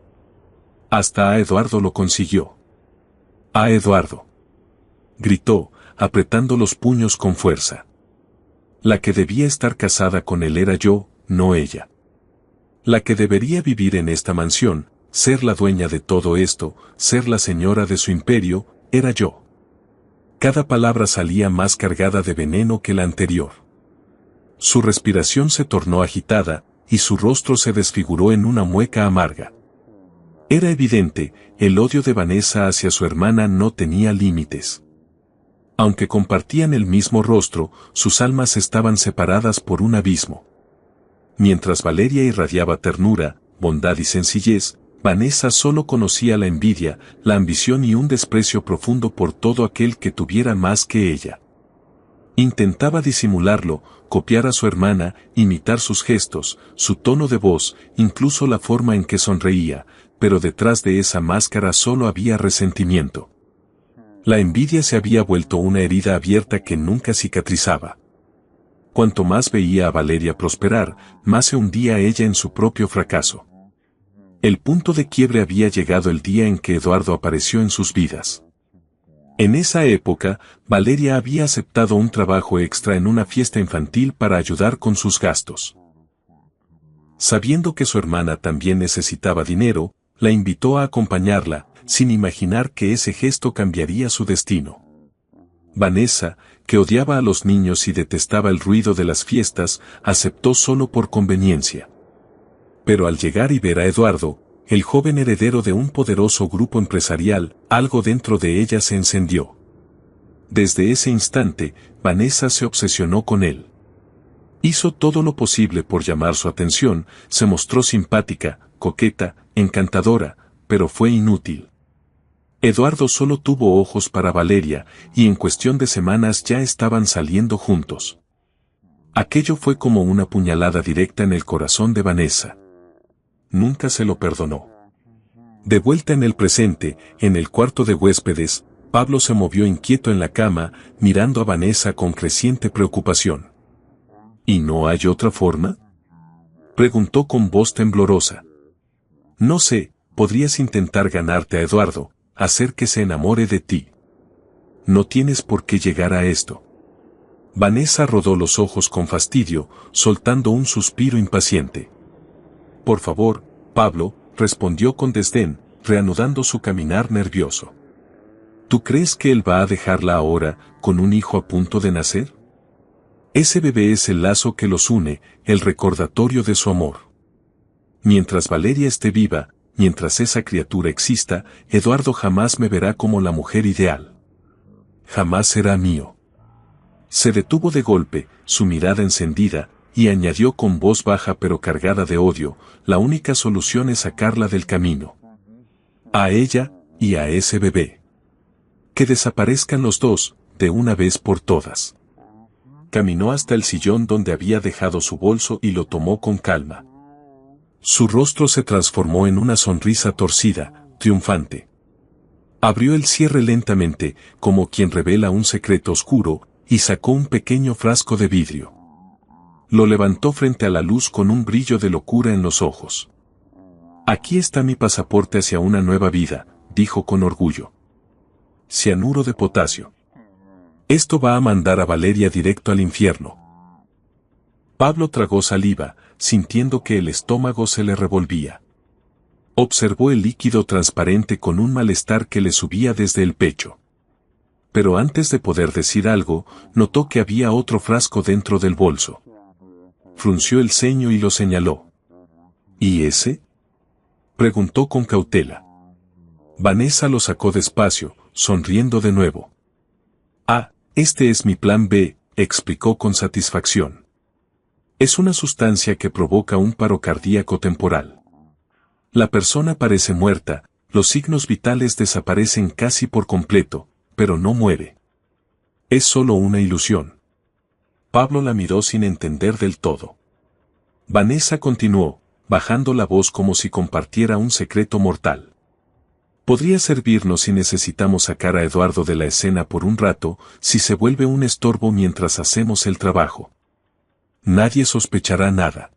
Hasta a Eduardo lo consiguió. ¡A Eduardo!, gritó, apretando los puños con fuerza. La que debía estar casada con él era yo, no ella. La que debería vivir en esta mansión, ser la dueña de todo esto, ser la señora de su imperio, era yo. Cada palabra salía más cargada de veneno que la anterior. Su respiración se tornó agitada, y su rostro se desfiguró en una mueca amarga. Era evidente, el odio de Vanessa hacia su hermana no tenía límites. Aunque compartían el mismo rostro, sus almas estaban separadas por un abismo. Mientras Valeria irradiaba ternura, bondad y sencillez, Vanessa solo conocía la envidia, la ambición y un desprecio profundo por todo aquel que tuviera más que ella. Intentaba disimularlo, copiar a su hermana, imitar sus gestos, su tono de voz, incluso la forma en que sonreía, pero detrás de esa máscara solo había resentimiento. La envidia se había vuelto una herida abierta que nunca cicatrizaba. Cuanto más veía a Valeria prosperar, más se hundía ella en su propio fracaso. El punto de quiebre había llegado el día en que Eduardo apareció en sus vidas. En esa época, Valeria había aceptado un trabajo extra en una fiesta infantil para ayudar con sus gastos. Sabiendo que su hermana también necesitaba dinero, la invitó a acompañarla, sin imaginar que ese gesto cambiaría su destino. Vanessa, que odiaba a los niños y detestaba el ruido de las fiestas, aceptó solo por conveniencia. Pero al llegar y ver a Eduardo, el joven heredero de un poderoso grupo empresarial, algo dentro de ella se encendió. Desde ese instante, Vanessa se obsesionó con él. Hizo todo lo posible por llamar su atención, se mostró simpática, coqueta, encantadora, pero fue inútil. Eduardo solo tuvo ojos para Valeria, y en cuestión de semanas ya estaban saliendo juntos. Aquello fue como una puñalada directa en el corazón de Vanessa. Nunca se lo perdonó. De vuelta en el presente, en el cuarto de huéspedes, Pablo se movió inquieto en la cama, mirando a Vanessa con creciente preocupación. ¿Y no hay otra forma? Preguntó con voz temblorosa. No sé, podrías intentar ganarte a Eduardo, hacer que se enamore de ti. No tienes por qué llegar a esto. Vanessa rodó los ojos con fastidio, soltando un suspiro impaciente. Por favor, Pablo, respondió con desdén, reanudando su caminar nervioso. ¿Tú crees que él va a dejarla ahora, con un hijo a punto de nacer? Ese bebé es el lazo que los une, el recordatorio de su amor. Mientras Valeria esté viva, mientras esa criatura exista, Eduardo jamás me verá como la mujer ideal. Jamás será mío. Se detuvo de golpe, su mirada encendida, y añadió con voz baja pero cargada de odio, la única solución es sacarla del camino. A ella, y a ese bebé. Que desaparezcan los dos, de una vez por todas. Caminó hasta el sillón donde había dejado su bolso y lo tomó con calma. Su rostro se transformó en una sonrisa torcida, triunfante. Abrió el cierre lentamente, como quien revela un secreto oscuro, y sacó un pequeño frasco de vidrio. Lo levantó frente a la luz con un brillo de locura en los ojos. Aquí está mi pasaporte hacia una nueva vida, dijo con orgullo. Cianuro de potasio. Esto va a mandar a Valeria directo al infierno. Pablo tragó saliva, sintiendo que el estómago se le revolvía. Observó el líquido transparente con un malestar que le subía desde el pecho. Pero antes de poder decir algo, notó que había otro frasco dentro del bolso. Frunció el ceño y lo señaló. ¿Y ese? Preguntó con cautela. Vanessa lo sacó despacio, sonriendo de nuevo. Ah, este es mi plan B, explicó con satisfacción. Es una sustancia que provoca un paro cardíaco temporal. La persona parece muerta, los signos vitales desaparecen casi por completo, pero no muere. Es solo una ilusión. Pablo la miró sin entender del todo. Vanessa continuó, bajando la voz como si compartiera un secreto mortal. Podría servirnos si necesitamos sacar a Eduardo de la escena por un rato, si se vuelve un estorbo mientras hacemos el trabajo. Nadie sospechará nada.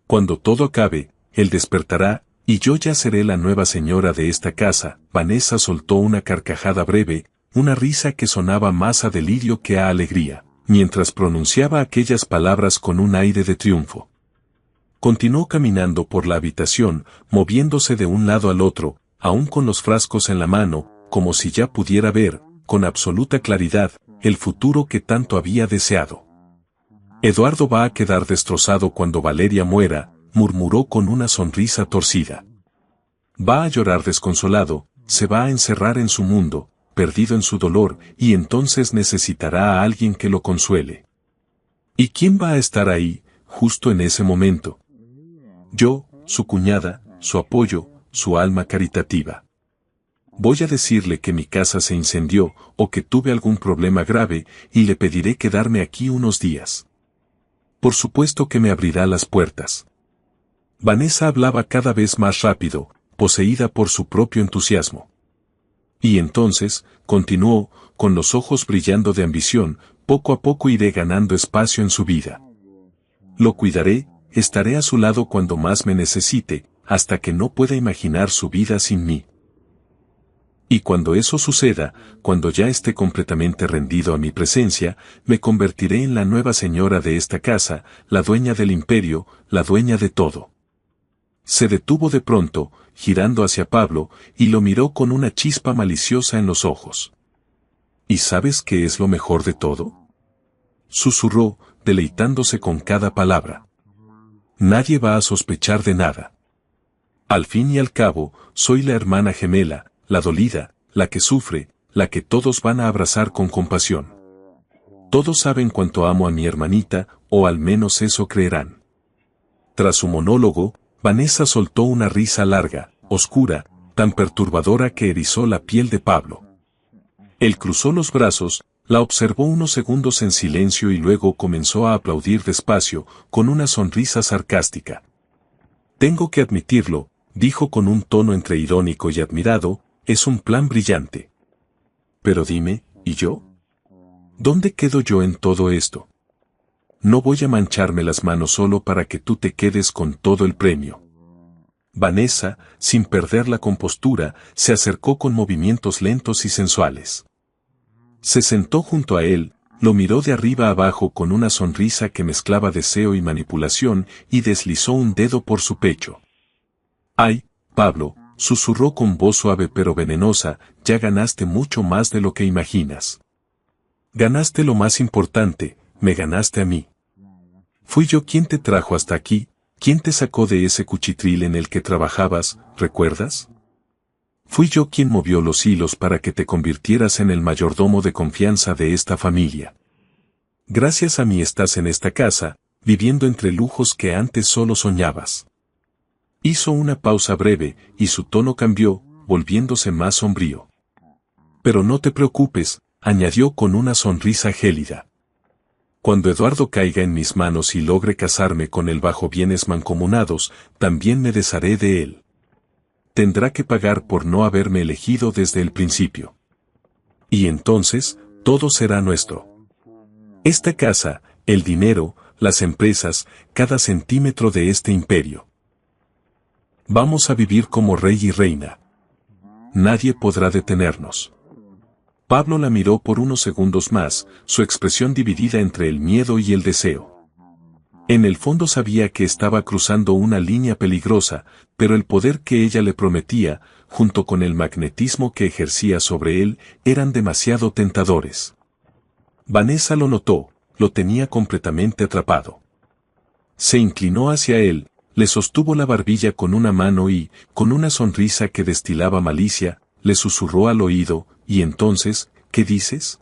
Cuando todo acabe, él despertará, y yo ya seré la nueva señora de esta casa. Vanessa soltó una carcajada breve, una risa que sonaba más a delirio que a alegría, mientras pronunciaba aquellas palabras con un aire de triunfo. Continuó caminando por la habitación, moviéndose de un lado al otro, aún con los frascos en la mano, como si ya pudiera ver, con absoluta claridad, el futuro que tanto había deseado. Eduardo va a quedar destrozado cuando Valeria muera, murmuró con una sonrisa torcida. Va a llorar desconsolado, se va a encerrar en su mundo, perdido en su dolor, y entonces necesitará a alguien que lo consuele. ¿Y quién va a estar ahí, justo en ese momento? Yo, su cuñada, su apoyo, su alma caritativa. Voy a decirle que mi casa se incendió, o que tuve algún problema grave, y le pediré quedarme aquí unos días. Por supuesto que me abrirá las puertas. Vanessa hablaba cada vez más rápido, poseída por su propio entusiasmo. Y entonces, continuó, con los ojos brillando de ambición, poco a poco iré ganando espacio en su vida. Lo cuidaré, estaré a su lado cuando más me necesite, hasta que no pueda imaginar su vida sin mí. Y cuando eso suceda, cuando ya esté completamente rendido a mi presencia, me convertiré en la nueva señora de esta casa, la dueña del imperio, la dueña de todo. Se detuvo de pronto, girando hacia Pablo, y lo miró con una chispa maliciosa en los ojos. ¿Y sabes qué es lo mejor de todo? Susurró, deleitándose con cada palabra. Nadie va a sospechar de nada. Al fin y al cabo, soy la hermana gemela, la dolida, la que sufre, la que todos van a abrazar con compasión. Todos saben cuánto amo a mi hermanita, o al menos eso creerán. Tras su monólogo, Vanessa soltó una risa larga, oscura, tan perturbadora que erizó la piel de Pablo. Él cruzó los brazos, la observó unos segundos en silencio y luego comenzó a aplaudir despacio, con una sonrisa sarcástica. Tengo que admitirlo, dijo con un tono entre irónico y admirado, es un plan brillante. Pero dime, ¿y yo? ¿Dónde quedo yo en todo esto? No voy a mancharme las manos solo para que tú te quedes con todo el premio. Vanessa, sin perder la compostura, se acercó con movimientos lentos y sensuales. Se sentó junto a él, lo miró de arriba abajo con una sonrisa que mezclaba deseo y manipulación y deslizó un dedo por su pecho. «Ay, Pablo», susurró con voz suave pero venenosa, «ya ganaste mucho más de lo que imaginas. Ganaste lo más importante, me ganaste a mí. Fui yo quien te trajo hasta aquí, quien te sacó de ese cuchitril en el que trabajabas, ¿recuerdas? Fui yo quien movió los hilos para que te convirtieras en el mayordomo de confianza de esta familia. Gracias a mí estás en esta casa, viviendo entre lujos que antes solo soñabas». Hizo una pausa breve, y su tono cambió, volviéndose más sombrío. «Pero no te preocupes», añadió con una sonrisa gélida. «Cuando Eduardo caiga en mis manos y logre casarme con él bajo bienes mancomunados, también me desharé de él. Tendrá que pagar por no haberme elegido desde el principio. Y entonces, todo será nuestro. Esta casa, el dinero, las empresas, cada centímetro de este imperio. Vamos a vivir como rey y reina. Nadie podrá detenernos». Pablo la miró por unos segundos más, su expresión dividida entre el miedo y el deseo. En el fondo sabía que estaba cruzando una línea peligrosa, pero el poder que ella le prometía, junto con el magnetismo que ejercía sobre él, eran demasiado tentadores. Vanessa lo notó, lo tenía completamente atrapado. Se inclinó hacia él, le sostuvo la barbilla con una mano y, con una sonrisa que destilaba malicia, le susurró al oído, «¿Y entonces, qué dices?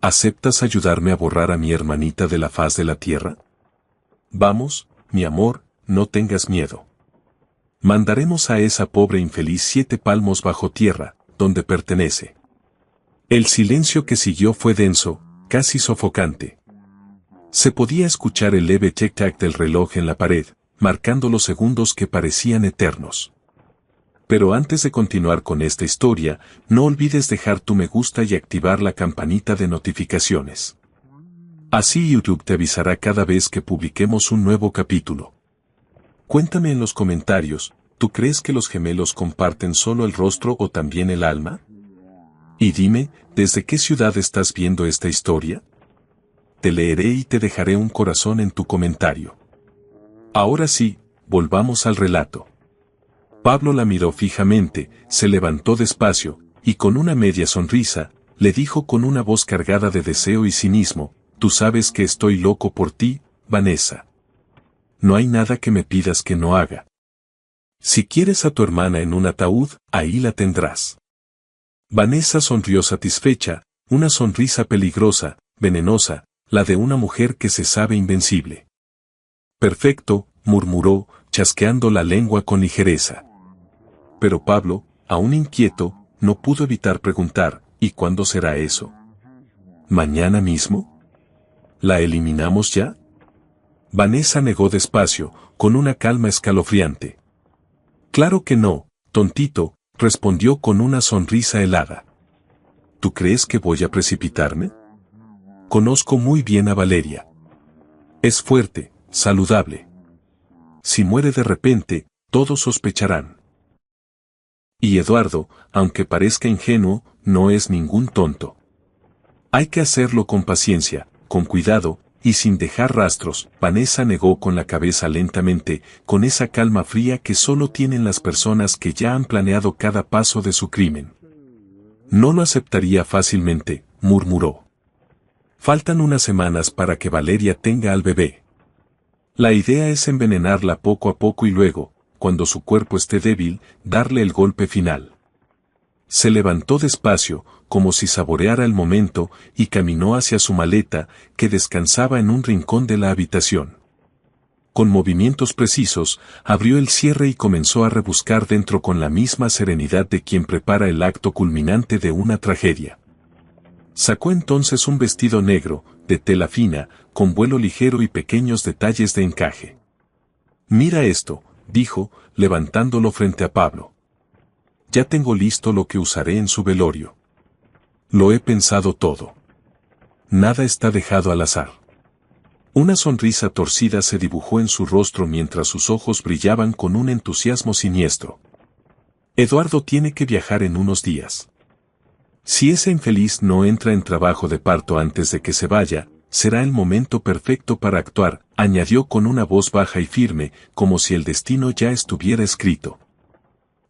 ¿Aceptas ayudarme a borrar a mi hermanita de la faz de la tierra? Vamos, mi amor, no tengas miedo. Mandaremos a esa pobre infeliz 7 palmos bajo tierra, donde pertenece». El silencio que siguió fue denso, casi sofocante. Se podía escuchar el leve tic-tac del reloj en la pared, marcando los segundos que parecían eternos. Pero antes de continuar con esta historia, no olvides dejar tu me gusta y activar la campanita de notificaciones. Así YouTube te avisará cada vez que publiquemos un nuevo capítulo. Cuéntame en los comentarios, ¿tú crees que los gemelos comparten solo el rostro o también el alma? Y dime, ¿desde qué ciudad estás viendo esta historia? Te leeré y te dejaré un corazón en tu comentario. Ahora sí, volvamos al relato. Pablo la miró fijamente, se levantó despacio, y con una media sonrisa, le dijo con una voz cargada de deseo y cinismo, «Tú sabes que estoy loco por ti, Vanessa. No hay nada que me pidas que no haga. Si quieres a tu hermana en un ataúd, ahí la tendrás». Vanessa sonrió satisfecha, una sonrisa peligrosa, venenosa, la de una mujer que se sabe invencible. «Perfecto», murmuró, chasqueando la lengua con ligereza. Pero Pablo, aún inquieto, no pudo evitar preguntar, ¿y cuándo será eso? ¿Mañana mismo? ¿La eliminamos ya? Vanessa negó despacio, con una calma escalofriante. «Claro que no, tontito», respondió con una sonrisa helada. «¿Tú crees que voy a precipitarme? Conozco muy bien a Valeria. Es fuerte, saludable. Si muere de repente, todos sospecharán. Y Eduardo, aunque parezca ingenuo, no es ningún tonto. Hay que hacerlo con paciencia, con cuidado, y sin dejar rastros». Vanessa negó con la cabeza lentamente, con esa calma fría que solo tienen las personas que ya han planeado cada paso de su crimen. «No lo aceptaría fácilmente», murmuró. «Faltan unas semanas para que Valeria tenga al bebé. La idea es envenenarla poco a poco y luego, cuando su cuerpo esté débil, darle el golpe final». Se levantó despacio, como si saboreara el momento, y caminó hacia su maleta, que descansaba en un rincón de la habitación. Con movimientos precisos, abrió el cierre y comenzó a rebuscar dentro con la misma serenidad de quien prepara el acto culminante de una tragedia. Sacó entonces un vestido negro, de tela fina, con vuelo ligero y pequeños detalles de encaje. «Mira esto», dijo, levantándolo frente a Pablo. «Ya tengo listo lo que usaré en su velorio. Lo he pensado todo. Nada está dejado al azar. Una sonrisa torcida se dibujó en su rostro mientras sus ojos brillaban con un entusiasmo siniestro. Eduardo tiene que viajar en unos días. Si ese infeliz no entra en trabajo de parto antes de que se vaya, será el momento perfecto para actuar, añadió con una voz baja y firme, como si el destino ya estuviera escrito.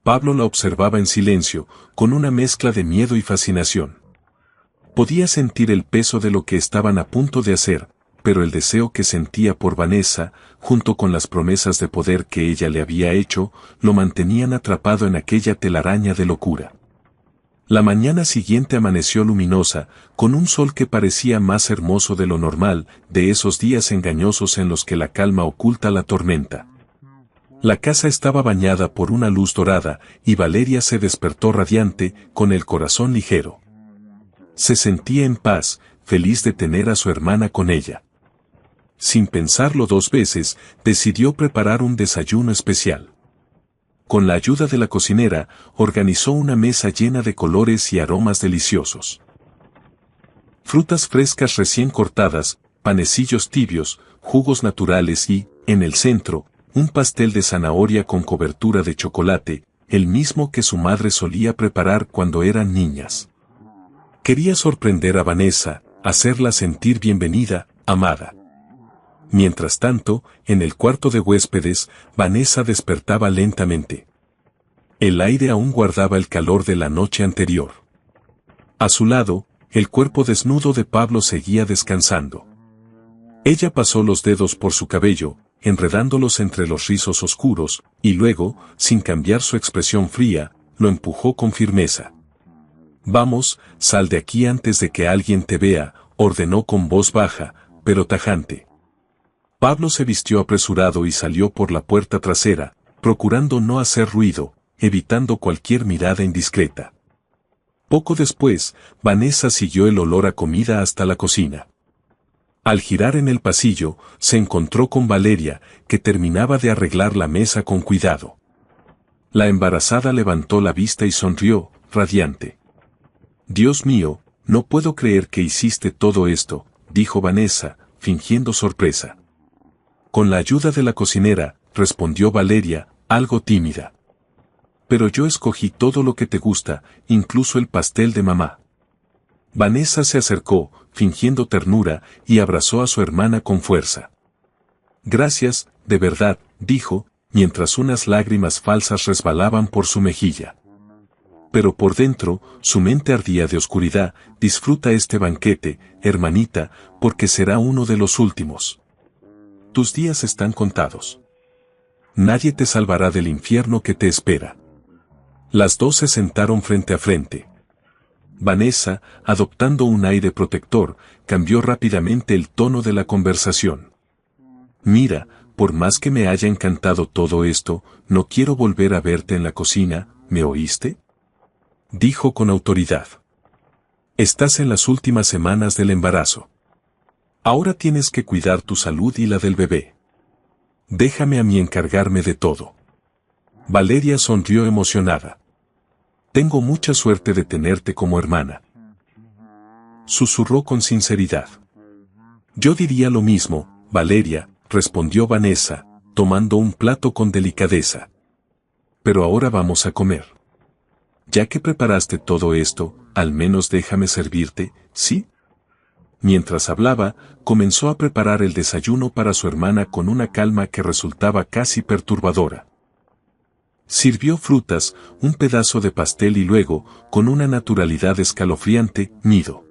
Pablo la observaba en silencio, con una mezcla de miedo y fascinación. Podía sentir el peso de lo que estaban a punto de hacer, pero el deseo que sentía por Vanessa, junto con las promesas de poder que ella le había hecho, lo mantenían atrapado en aquella telaraña de locura. La mañana siguiente amaneció luminosa, con un sol que parecía más hermoso de lo normal, de esos días engañosos en los que la calma oculta la tormenta. La casa estaba bañada por una luz dorada, y Valeria se despertó radiante, con el corazón ligero. Se sentía en paz, feliz de tener a su hermana con ella. Sin pensarlo dos veces, decidió preparar un desayuno especial. Con la ayuda de la cocinera, organizó una mesa llena de colores y aromas deliciosos. Frutas frescas recién cortadas, panecillos tibios, jugos naturales y, en el centro, un pastel de zanahoria con cobertura de chocolate, el mismo que su madre solía preparar cuando eran niñas. Quería sorprender a Vanessa, hacerla sentir bienvenida, amada. Mientras tanto, en el cuarto de huéspedes, Vanessa despertaba lentamente. El aire aún guardaba el calor de la noche anterior. A su lado, el cuerpo desnudo de Pablo seguía descansando. Ella pasó los dedos por su cabello, enredándolos entre los rizos oscuros, y luego, sin cambiar su expresión fría, lo empujó con firmeza. «Vamos, sal de aquí antes de que alguien te vea», ordenó con voz baja, pero tajante. Pablo se vistió apresurado y salió por la puerta trasera, procurando no hacer ruido, evitando cualquier mirada indiscreta. Poco después, Vanessa siguió el olor a comida hasta la cocina. Al girar en el pasillo, se encontró con Valeria, que terminaba de arreglar la mesa con cuidado. La embarazada levantó la vista y sonrió, radiante. «Dios mío, no puedo creer que hiciste todo esto», dijo Vanessa, fingiendo sorpresa. «Con la ayuda de la cocinera», respondió Valeria, algo tímida. «Pero yo escogí todo lo que te gusta, incluso el pastel de mamá». Vanessa se acercó, fingiendo ternura, y abrazó a su hermana con fuerza. «Gracias, de verdad», dijo, mientras unas lágrimas falsas resbalaban por su mejilla. Pero por dentro, su mente ardía de oscuridad. «Disfruta este banquete, hermanita, porque será uno de los últimos. Tus días están contados. Nadie te salvará del infierno que te espera». Las dos se sentaron frente a frente. Vanessa, adoptando un aire protector, cambió rápidamente el tono de la conversación. «Mira, por más que me haya encantado todo esto, no quiero volver a verte en la cocina, ¿me oíste?», dijo con autoridad. «Estás en las últimas semanas del embarazo. Ahora tienes que cuidar tu salud y la del bebé. Déjame a mí encargarme de todo». Valeria sonrió emocionada. «Tengo mucha suerte de tenerte como hermana», susurró con sinceridad. «Yo diría lo mismo, Valeria», respondió Vanessa, tomando un plato con delicadeza. «Pero ahora vamos a comer. Ya que preparaste todo esto, al menos déjame servirte, ¿sí?». Mientras hablaba, comenzó a preparar el desayuno para su hermana con una calma que resultaba casi perturbadora. Sirvió frutas, un pedazo de pastel y luego, con una naturalidad escalofriante, nido.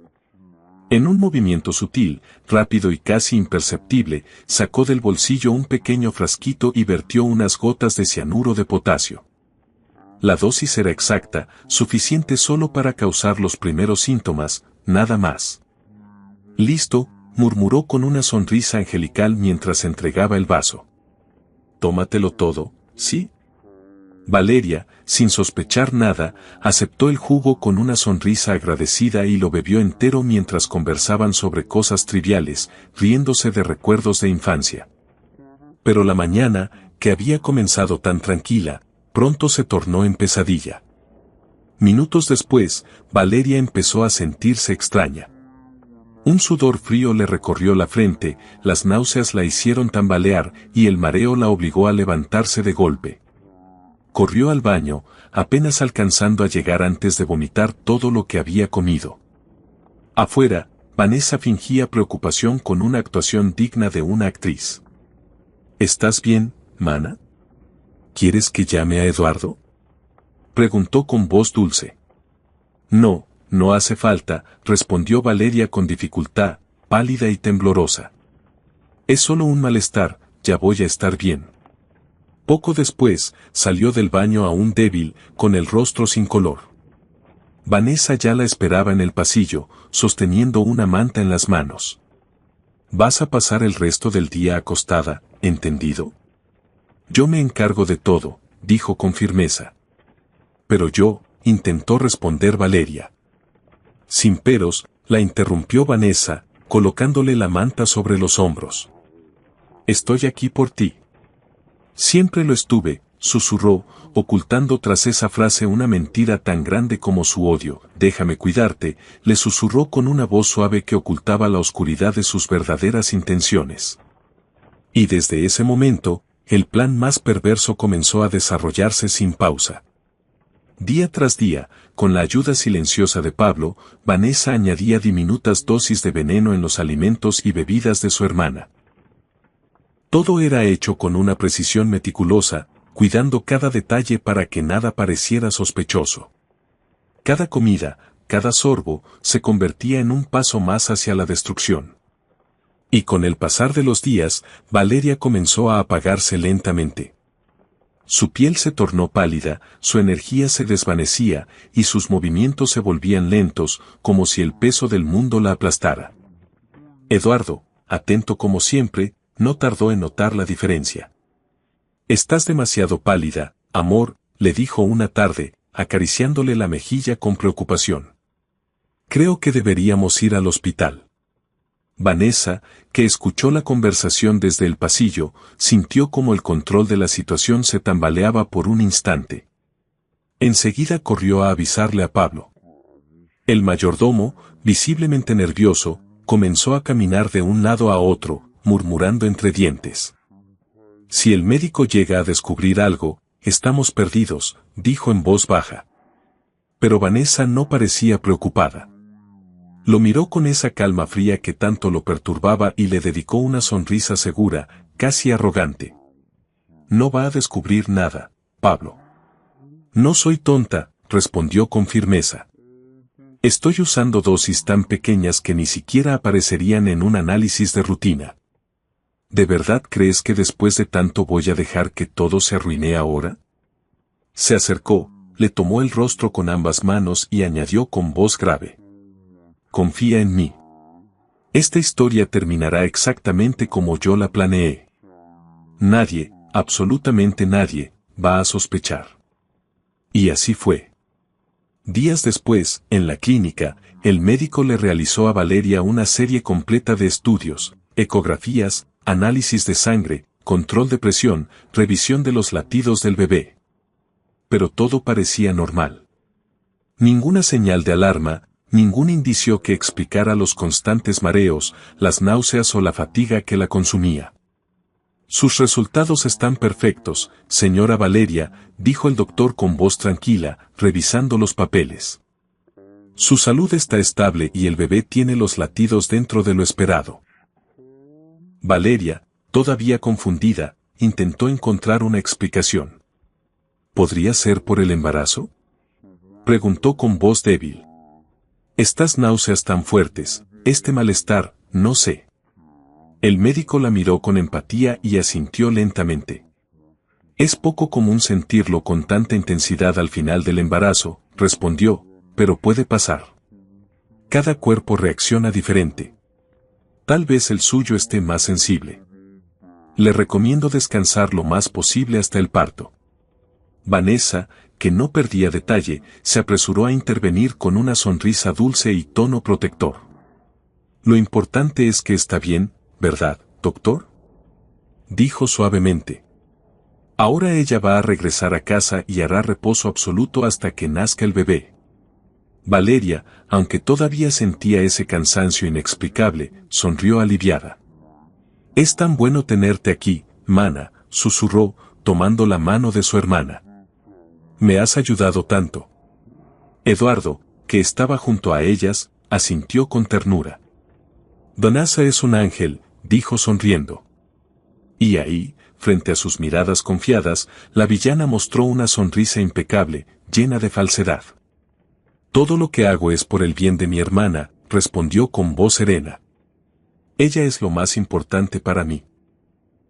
En un movimiento sutil, rápido y casi imperceptible, sacó del bolsillo un pequeño frasquito y vertió unas gotas de cianuro de potasio. La dosis era exacta, suficiente solo para causar los primeros síntomas, nada más. «Listo», murmuró con una sonrisa angelical mientras entregaba el vaso. «Tómatelo todo, ¿sí?». Valeria, sin sospechar nada, aceptó el jugo con una sonrisa agradecida y lo bebió entero mientras conversaban sobre cosas triviales, riéndose de recuerdos de infancia. Pero la mañana, que había comenzado tan tranquila, pronto se tornó en pesadilla. Minutos después, Valeria empezó a sentirse extraña. Un sudor frío le recorrió la frente, las náuseas la hicieron tambalear y el mareo la obligó a levantarse de golpe. Corrió al baño, apenas alcanzando a llegar antes de vomitar todo lo que había comido. Afuera, Vanessa fingía preocupación con una actuación digna de una actriz. ¿Estás bien, mana? ¿Quieres que llame a Eduardo? Preguntó con voz dulce. No, no hace falta, respondió Valeria con dificultad, pálida y temblorosa. Es solo un malestar, ya voy a estar bien. Poco después, salió del baño aún débil, con el rostro sin color. Vanessa ya la esperaba en el pasillo, sosteniendo una manta en las manos. Vas a pasar el resto del día acostada, ¿entendido? Yo me encargo de todo, dijo con firmeza. Pero yo, intentó responder Valeria. Sin peros, la interrumpió Vanessa, colocándole la manta sobre los hombros. Estoy aquí por ti. Siempre lo estuve, susurró, ocultando tras esa frase una mentira tan grande como su odio. Déjame cuidarte, le susurró con una voz suave que ocultaba la oscuridad de sus verdaderas intenciones. Y desde ese momento, el plan más perverso comenzó a desarrollarse sin pausa. Día tras día, con la ayuda silenciosa de Pablo, Vanessa añadía diminutas dosis de veneno en los alimentos y bebidas de su hermana. Todo era hecho con una precisión meticulosa, cuidando cada detalle para que nada pareciera sospechoso. Cada comida, cada sorbo, se convertía en un paso más hacia la destrucción. Y con el pasar de los días, Valeria comenzó a apagarse lentamente. Su piel se tornó pálida, su energía se desvanecía, y sus movimientos se volvían lentos, como si el peso del mundo la aplastara. Eduardo, atento como siempre, no tardó en notar la diferencia. Estás demasiado pálida, amor, le dijo una tarde, acariciándole la mejilla con preocupación. Creo que deberíamos ir al hospital. Vanessa, que escuchó la conversación desde el pasillo, sintió como el control de la situación se tambaleaba por un instante. Enseguida corrió a avisarle a Pablo. El mayordomo, visiblemente nervioso, comenzó a caminar de un lado a otro, murmurando entre dientes. Si el médico llega a descubrir algo, estamos perdidos, dijo en voz baja. Pero Vanessa no parecía preocupada. Lo miró con esa calma fría que tanto lo perturbaba y le dedicó una sonrisa segura, casi arrogante. No va a descubrir nada, Pablo. No soy tonta, respondió con firmeza. Estoy usando dosis tan pequeñas que ni siquiera aparecerían en un análisis de rutina. ¿De verdad crees que después de tanto voy a dejar que todo se arruine ahora? Se acercó, le tomó el rostro con ambas manos y añadió con voz grave. Confía en mí. Esta historia terminará exactamente como yo la planeé. Nadie, absolutamente nadie, va a sospechar. Y así fue. Días después, en la clínica, el médico le realizó a Valeria una serie completa de estudios, ecografías, análisis de sangre, control de presión, revisión de los latidos del bebé. Pero todo parecía normal. Ninguna señal de alarma, ningún indicio que explicara los constantes mareos, las náuseas o la fatiga que la consumía. Sus resultados están perfectos, señora Valeria, dijo el doctor con voz tranquila, revisando los papeles. Su salud está estable y el bebé tiene los latidos dentro de lo esperado. Valeria, todavía confundida, intentó encontrar una explicación. ¿Podría ser por el embarazo?, preguntó con voz débil. Estas náuseas tan fuertes, este malestar, no sé. El médico la miró con empatía y asintió lentamente. Es poco común sentirlo con tanta intensidad al final del embarazo, respondió, pero puede pasar. Cada cuerpo reacciona diferente. Tal vez el suyo esté más sensible. Le recomiendo descansar lo más posible hasta el parto. Vanessa, que no perdía detalle, se apresuró a intervenir con una sonrisa dulce y tono protector. Lo importante es que está bien, ¿verdad, doctor?, dijo suavemente. Ahora ella va a regresar a casa y hará reposo absoluto hasta que nazca el bebé. Valeria, aunque todavía sentía ese cansancio inexplicable, sonrió aliviada. «Es tan bueno tenerte aquí, mana», susurró, tomando la mano de su hermana. «Me has ayudado tanto». Eduardo, que estaba junto a ellas, asintió con ternura. «Vanessa es un ángel», dijo sonriendo. Y ahí, frente a sus miradas confiadas, la villana mostró una sonrisa impecable, llena de falsedad. «Todo lo que hago es por el bien de mi hermana», respondió con voz serena. «Ella es lo más importante para mí».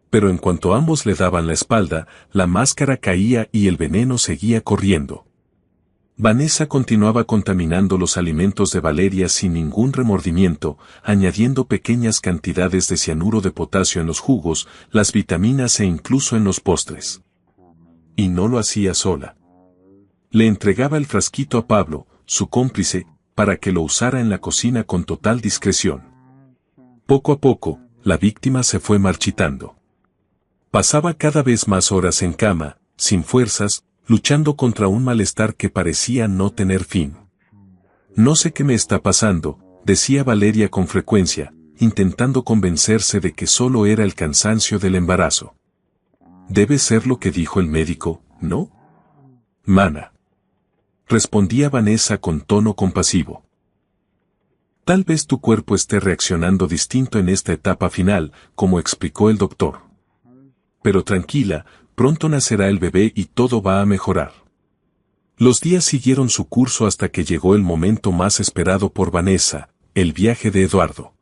Pero en cuanto ambos le daban la espalda, la máscara caía y el veneno seguía corriendo. Vanessa continuaba contaminando los alimentos de Valeria sin ningún remordimiento, añadiendo pequeñas cantidades de cianuro de potasio en los jugos, las vitaminas e incluso en los postres. Y no lo hacía sola. Le entregaba el frasquito a Pablo, su cómplice, para que lo usara en la cocina con total discreción. Poco a poco, la víctima se fue marchitando. Pasaba cada vez más horas en cama, sin fuerzas, luchando contra un malestar que parecía no tener fin. «No sé qué me está pasando», decía Valeria con frecuencia, intentando convencerse de que solo era el cansancio del embarazo. «Debe ser lo que dijo el médico, ¿no?». «Mana», respondía Vanessa con tono compasivo. «Tal vez tu cuerpo esté reaccionando distinto en esta etapa final», como explicó el doctor. «Pero tranquila, pronto nacerá el bebé y todo va a mejorar». Los días siguieron su curso hasta que llegó el momento más esperado por Vanessa, el viaje de Eduardo.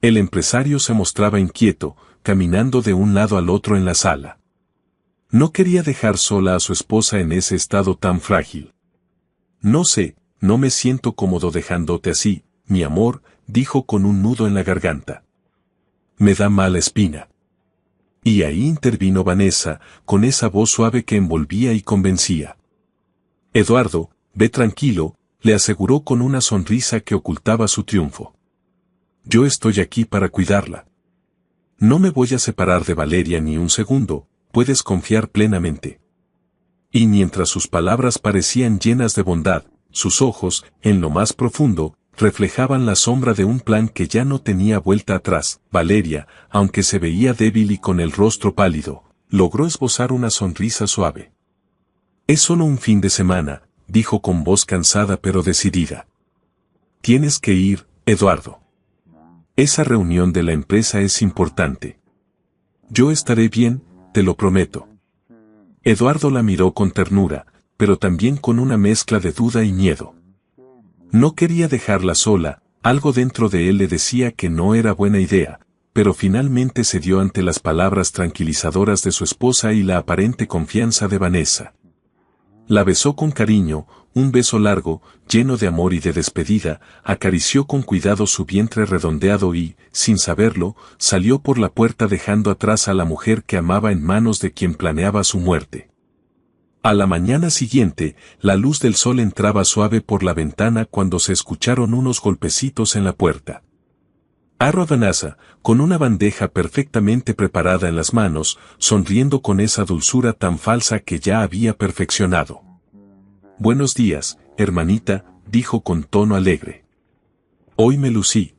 El empresario se mostraba inquieto, caminando de un lado al otro en la sala. No quería dejar sola a su esposa en ese estado tan frágil. «No sé, no me siento cómodo dejándote así, mi amor», dijo con un nudo en la garganta. «Me da mala espina». Y ahí intervino Vanessa, con esa voz suave que envolvía y convencía. «Eduardo, ve tranquilo», le aseguró con una sonrisa que ocultaba su triunfo. «Yo estoy aquí para cuidarla. No me voy a separar de Valeria ni un segundo, puedes confiar plenamente». Y mientras sus palabras parecían llenas de bondad, sus ojos, en lo más profundo, reflejaban la sombra de un plan que ya no tenía vuelta atrás. Valeria, aunque se veía débil y con el rostro pálido, logró esbozar una sonrisa suave. «Es solo un fin de semana», dijo con voz cansada pero decidida. «Tienes que ir, Eduardo. Esa reunión de la empresa es importante». «Yo estaré bien, te lo prometo». Eduardo la miró con ternura, pero también con una mezcla de duda y miedo. No quería dejarla sola, algo dentro de él le decía que no era buena idea, pero finalmente cedió ante las palabras tranquilizadoras de su esposa y la aparente confianza de Vanessa. La besó con cariño, un beso largo, lleno de amor y de despedida, acarició con cuidado su vientre redondeado y, sin saberlo, salió por la puerta dejando atrás a la mujer que amaba en manos de quien planeaba su muerte. A la mañana siguiente, la luz del sol entraba suave por la ventana cuando se escucharon unos golpecitos en la puerta. Arro Vanessa, con una bandeja perfectamente preparada en las manos, sonriendo con esa dulzura tan falsa que ya había perfeccionado. «Buenos días, hermanita», dijo con tono alegre. «Hoy me lucí,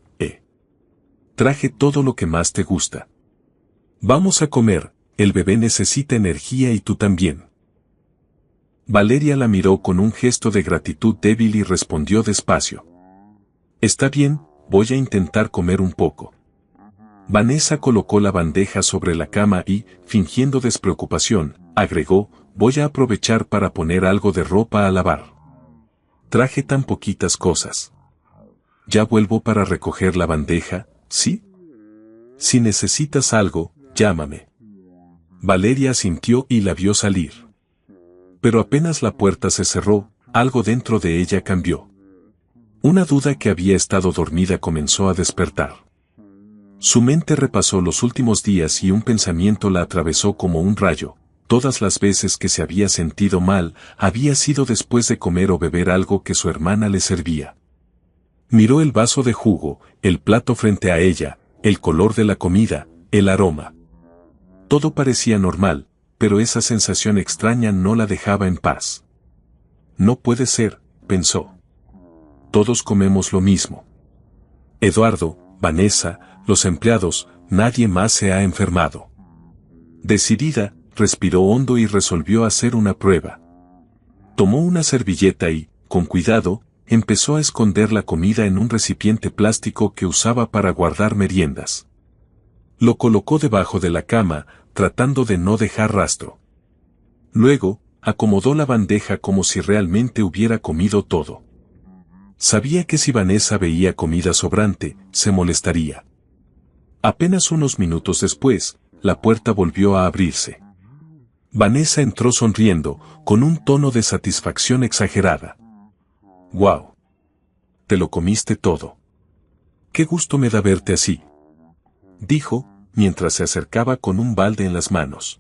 Traje todo lo que más te gusta. Vamos a comer, el bebé necesita energía y tú también». Valeria la miró con un gesto de gratitud débil y respondió despacio. «Está bien, voy a intentar comer un poco». Vanessa colocó la bandeja sobre la cama y, fingiendo despreocupación, agregó, «Voy a aprovechar para poner algo de ropa a lavar. Traje tan poquitas cosas. Ya vuelvo para recoger la bandeja, ¿sí? Si necesitas algo, llámame». Valeria asintió y la vio salir. Pero apenas la puerta se cerró, algo dentro de ella cambió. Una duda que había estado dormida comenzó a despertar. Su mente repasó los últimos días y un pensamiento la atravesó como un rayo. Todas las veces que se había sentido mal, había sido después de comer o beber algo que su hermana le servía. Miró el vaso de jugo, el plato frente a ella, el color de la comida, el aroma. Todo parecía normal, pero esa sensación extraña no la dejaba en paz. «No puede ser», pensó. todos comemos lo mismo. Eduardo, Vanessa, los empleados, nadie más se ha enfermado. Decidida, respiró hondo y resolvió hacer una prueba. Tomó una servilleta y, con cuidado, empezó a esconder la comida en un recipiente plástico que usaba para guardar meriendas. Lo colocó debajo de la cama, tratando de no dejar rastro. Luego, acomodó la bandeja como si realmente hubiera comido todo. Sabía que si Vanessa veía comida sobrante, se molestaría. Apenas unos minutos después, la puerta volvió a abrirse. Vanessa entró sonriendo, con un tono de satisfacción exagerada. «¡Guau! Te lo comiste todo. Qué gusto me da verte así», dijo, mientras se acercaba con un balde en las manos.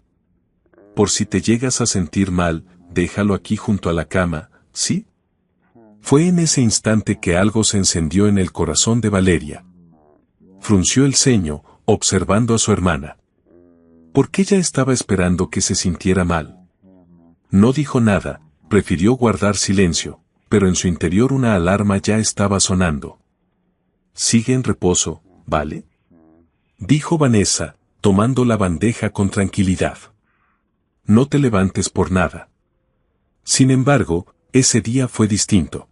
«Por si te llegas a sentir mal, déjalo aquí junto a la cama, ¿sí?». Fue en ese instante que algo se encendió en el corazón de Valeria. Frunció el ceño, observando a su hermana. ¿Por qué ella estaba esperando que se sintiera mal? No dijo nada, prefirió guardar silencio, pero en su interior una alarma ya estaba sonando. «Sigue en reposo, ¿vale?», dijo Vanessa, tomando la bandeja con tranquilidad. «No te levantes por nada». Sin embargo, ese día fue distinto.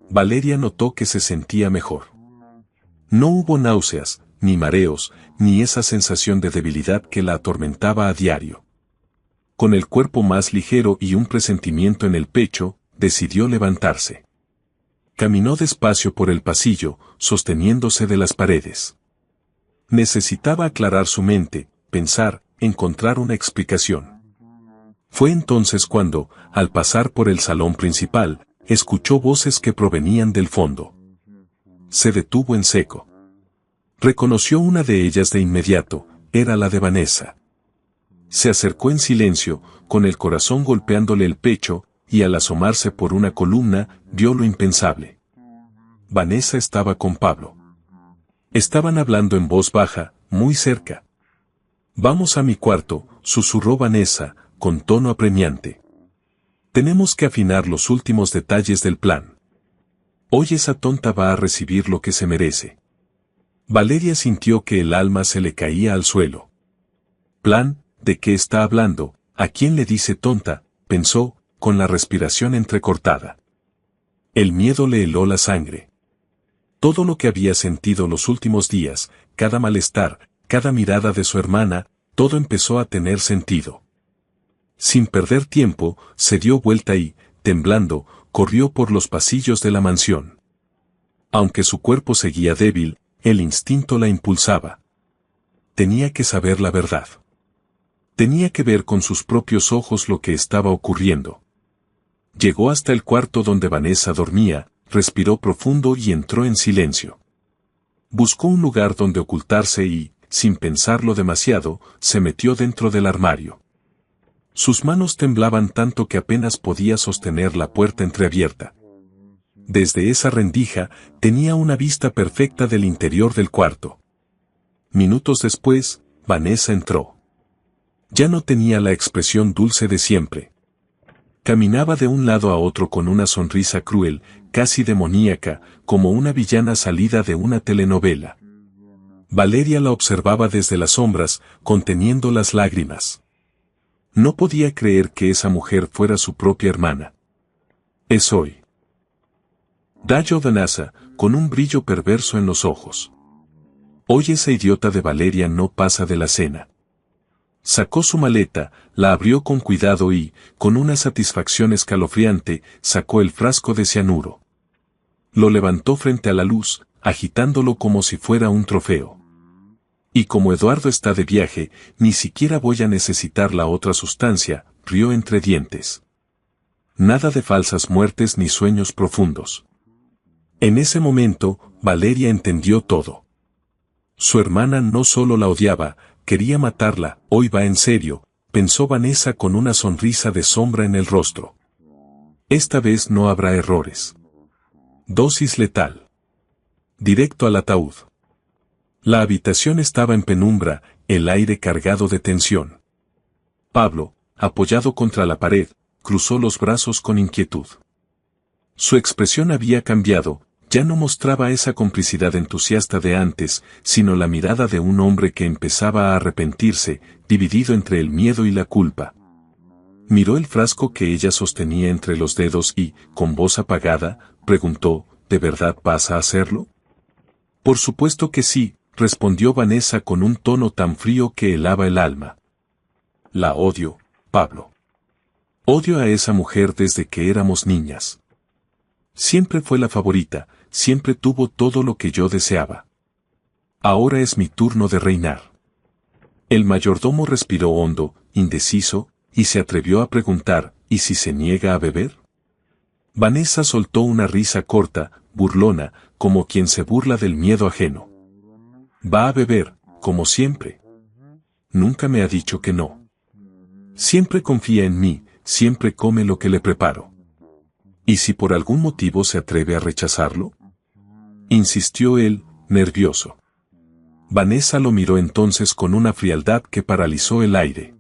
Valeria notó que se sentía mejor. No hubo náuseas, ni mareos, ni esa sensación de debilidad que la atormentaba a diario. Con el cuerpo más ligero y un presentimiento en el pecho, decidió levantarse. Caminó despacio por el pasillo, sosteniéndose de las paredes. Necesitaba aclarar su mente, pensar, encontrar una explicación. Fue entonces cuando, al pasar por el salón principal, escuchó voces que provenían del fondo. Se detuvo en seco. Reconoció una de ellas de inmediato, era la de Vanessa. Se acercó en silencio, con el corazón golpeándole el pecho, y al asomarse por una columna, vio lo impensable. Vanessa estaba con Pablo. Estaban hablando en voz baja, muy cerca. «Vamos a mi cuarto», susurró Vanessa, con tono apremiante. «Tenemos que afinar los últimos detalles del plan. Hoy esa tonta va a recibir lo que se merece». Valeria sintió que el alma se le caía al suelo. «¿Plan? ¿De qué está hablando? ¿A quién le dice tonta?», pensó, con la respiración entrecortada. El miedo le heló la sangre. Todo lo que había sentido los últimos días, cada malestar, cada mirada de su hermana, todo empezó a tener sentido. Sin perder tiempo, se dio vuelta y, temblando, corrió por los pasillos de la mansión. Aunque su cuerpo seguía débil, el instinto la impulsaba. Tenía que saber la verdad. Tenía que ver con sus propios ojos lo que estaba ocurriendo. Llegó hasta el cuarto donde Vanessa dormía, respiró profundo y entró en silencio. Buscó un lugar donde ocultarse y, sin pensarlo demasiado, se metió dentro del armario. Sus manos temblaban tanto que apenas podía sostener la puerta entreabierta. Desde esa rendija, tenía una vista perfecta del interior del cuarto. Minutos después, Vanessa entró. Ya no tenía la expresión dulce de siempre. Caminaba de un lado a otro con una sonrisa cruel, casi demoníaca, como una villana salida de una telenovela. Valeria la observaba desde las sombras, conteniendo las lágrimas. No podía creer que esa mujer fuera su propia hermana. «Es hoy», dijo Vanessa, con un brillo perverso en los ojos. «Hoy esa idiota de Valeria no pasa de la cena». Sacó su maleta, la abrió con cuidado y, con una satisfacción escalofriante, sacó el frasco de cianuro. Lo levantó frente a la luz, agitándolo como si fuera un trofeo. «Y como Eduardo está de viaje, ni siquiera voy a necesitar la otra sustancia», rió entre dientes. «Nada de falsas muertes ni sueños profundos». En ese momento, Valeria entendió todo. Su hermana no solo la odiaba, quería matarla. «Hoy va en serio», pensó Vanessa con una sonrisa de sombra en el rostro. «Esta vez no habrá errores. Dosis letal. Directo al ataúd». La habitación estaba en penumbra, el aire cargado de tensión. Pablo, apoyado contra la pared, cruzó los brazos con inquietud. Su expresión había cambiado, ya no mostraba esa complicidad entusiasta de antes, sino la mirada de un hombre que empezaba a arrepentirse, dividido entre el miedo y la culpa. Miró el frasco que ella sostenía entre los dedos y, con voz apagada, preguntó, ¿de verdad vas a hacerlo? Por supuesto que sí, respondió Vanessa con un tono tan frío que helaba el alma. La odio, Pablo. Odio a esa mujer desde que éramos niñas. Siempre fue la favorita, siempre tuvo todo lo que yo deseaba. Ahora es mi turno de reinar. El mayordomo respiró hondo, indeciso, y se atrevió a preguntar, ¿y si se niega a beber? Vanessa soltó una risa corta, burlona, como quien se burla del miedo ajeno. Va a beber, como siempre. Nunca me ha dicho que no. Siempre confía en mí, siempre come lo que le preparo. ¿Y si por algún motivo se atreve a rechazarlo? Insistió él, nervioso. Vanessa lo miró entonces con una frialdad que paralizó el aire.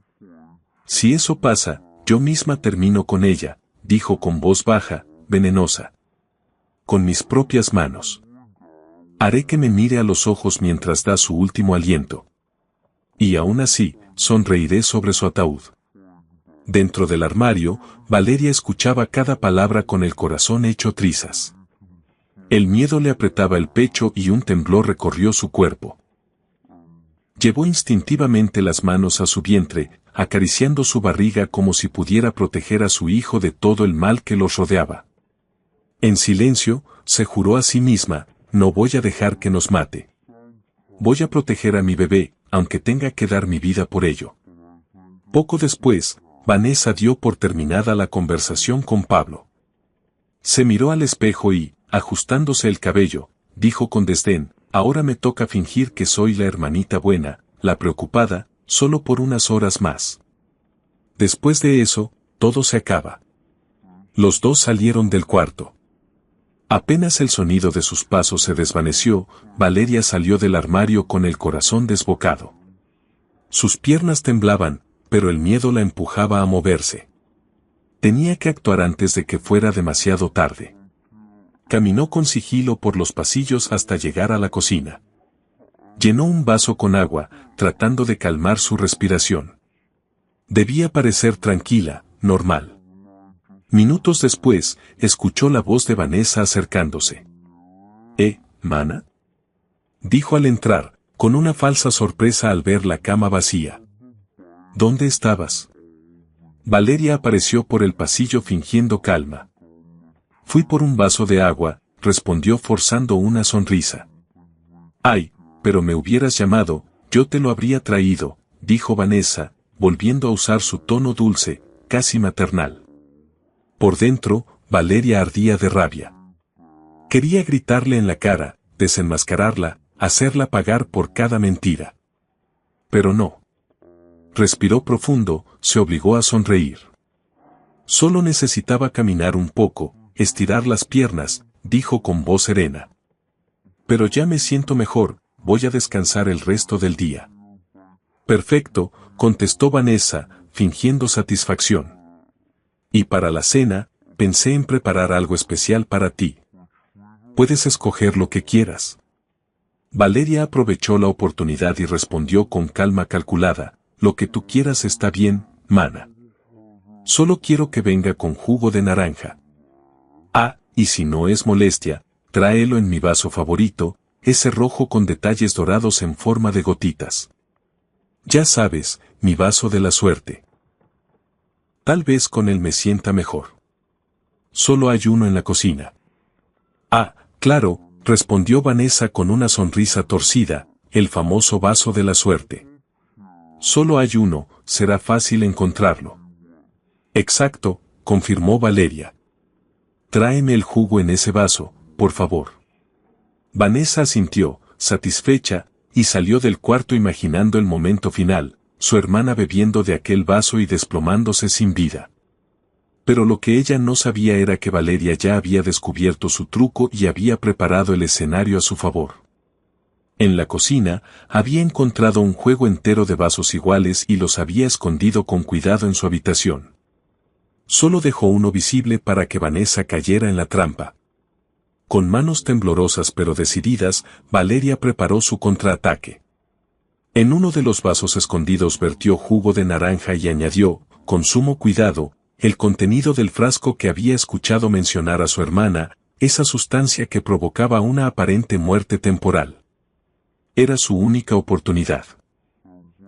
Si eso pasa, yo misma termino con ella, dijo con voz baja, venenosa. Con mis propias manos. Haré que me mire a los ojos mientras da su último aliento. Y aún así, sonreiré sobre su ataúd. Dentro del armario, Valeria escuchaba cada palabra con el corazón hecho trizas. El miedo le apretaba el pecho y un temblor recorrió su cuerpo. Llevó instintivamente las manos a su vientre, acariciando su barriga como si pudiera proteger a su hijo de todo el mal que los rodeaba. En silencio, se juró a sí misma, no voy a dejar que nos mate. Voy a proteger a mi bebé, aunque tenga que dar mi vida por ello. Poco después, Vanessa dio por terminada la conversación con Pablo. Se miró al espejo y, ajustándose el cabello, dijo con desdén, ahora me toca fingir que soy la hermanita buena, la preocupada, solo por unas horas más. Después de eso, todo se acaba. Los dos salieron del cuarto. Apenas el sonido de sus pasos se desvaneció, Valeria salió del armario con el corazón desbocado. Sus piernas temblaban, pero el miedo la empujaba a moverse. Tenía que actuar antes de que fuera demasiado tarde. Caminó con sigilo por los pasillos hasta llegar a la cocina. Llenó un vaso con agua, tratando de calmar su respiración. Debía parecer tranquila, normal. Minutos después, escuchó la voz de Vanessa acercándose. ¿Mana? Dijo al entrar, con una falsa sorpresa al ver la cama vacía. ¿Dónde estabas? Valeria apareció por el pasillo fingiendo calma. Fui por un vaso de agua, respondió forzando una sonrisa. Ay, pero me hubieras llamado, yo te lo habría traído, dijo Vanessa, volviendo a usar su tono dulce, casi maternal. Por dentro, Valeria ardía de rabia. Quería gritarle en la cara, desenmascararla, hacerla pagar por cada mentira. Pero no. Respiró profundo, se obligó a sonreír. Solo necesitaba caminar un poco, estirar las piernas, dijo con voz serena. Pero ya me siento mejor, voy a descansar el resto del día. Perfecto, contestó Vanessa, fingiendo satisfacción. Y para la cena, pensé en preparar algo especial para ti. Puedes escoger lo que quieras. Valeria aprovechó la oportunidad y respondió con calma calculada, lo que tú quieras está bien, mana. Solo quiero que venga con jugo de naranja. Ah, y si no es molestia, tráelo en mi vaso favorito, ese rojo con detalles dorados en forma de gotitas. Ya sabes, mi vaso de la suerte. Tal vez con él me sienta mejor. Solo hay uno en la cocina. Ah, claro, respondió Vanessa con una sonrisa torcida, el famoso vaso de la suerte. Solo hay uno, será fácil encontrarlo. Exacto, confirmó Valeria. Tráeme el jugo en ese vaso, por favor. Vanessa asintió, satisfecha, y salió del cuarto imaginando el momento final, su hermana bebiendo de aquel vaso y desplomándose sin vida. Pero lo que ella no sabía era que Valeria ya había descubierto su truco y había preparado el escenario a su favor. En la cocina, había encontrado un juego entero de vasos iguales y los había escondido con cuidado en su habitación. Solo dejó uno visible para que Vanessa cayera en la trampa. Con manos temblorosas pero decididas, Valeria preparó su contraataque. En uno de los vasos escondidos vertió jugo de naranja y añadió, con sumo cuidado, el contenido del frasco que había escuchado mencionar a su hermana, esa sustancia que provocaba una aparente muerte temporal. Era su única oportunidad.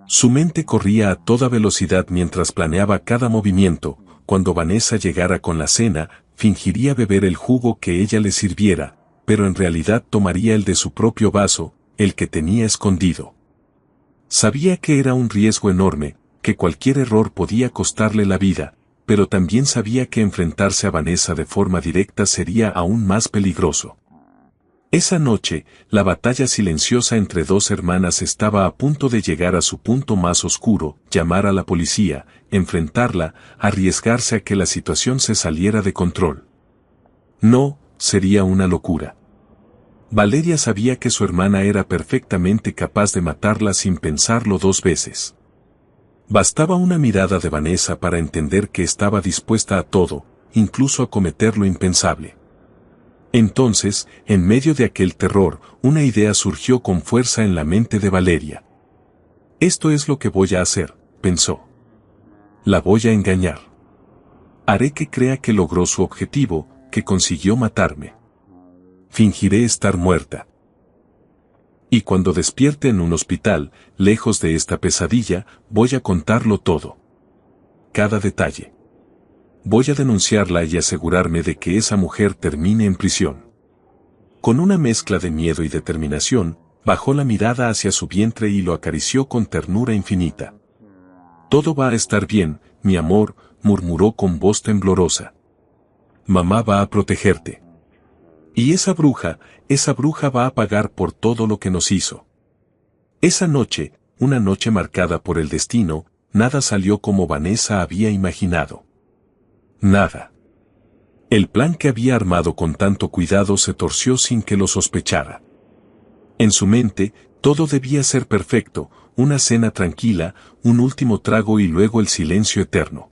Su mente corría a toda velocidad mientras planeaba cada movimiento. Cuando Vanessa llegara con la cena, fingiría beber el jugo que ella le sirviera, pero en realidad tomaría el de su propio vaso, el que tenía escondido. Sabía que era un riesgo enorme, que cualquier error podía costarle la vida, pero también sabía que enfrentarse a Vanessa de forma directa sería aún más peligroso. Esa noche, la batalla silenciosa entre dos hermanas estaba a punto de llegar a su punto más oscuro: llamar a la policía, enfrentarla, arriesgarse a que la situación se saliera de control. No, sería una locura. Valeria sabía que su hermana era perfectamente capaz de matarla sin pensarlo dos veces. Bastaba una mirada de Vanessa para entender que estaba dispuesta a todo, incluso a cometer lo impensable. Entonces, en medio de aquel terror, una idea surgió con fuerza en la mente de Valeria. Esto es lo que voy a hacer, pensó. La voy a engañar. Haré que crea que logró su objetivo, que consiguió matarme. Fingiré estar muerta. Y cuando despierte en un hospital, lejos de esta pesadilla, voy a contarlo todo. Cada detalle. Voy a denunciarla y asegurarme de que esa mujer termine en prisión. Con una mezcla de miedo y determinación, bajó la mirada hacia su vientre y lo acarició con ternura infinita. Todo va a estar bien, mi amor, murmuró con voz temblorosa. Mamá va a protegerte. Y esa bruja va a pagar por todo lo que nos hizo. Esa noche, una noche marcada por el destino, nada salió como Vanessa había imaginado. Nada. El plan que había armado con tanto cuidado se torció sin que lo sospechara. En su mente, todo debía ser perfecto: una cena tranquila, un último trago y luego el silencio eterno.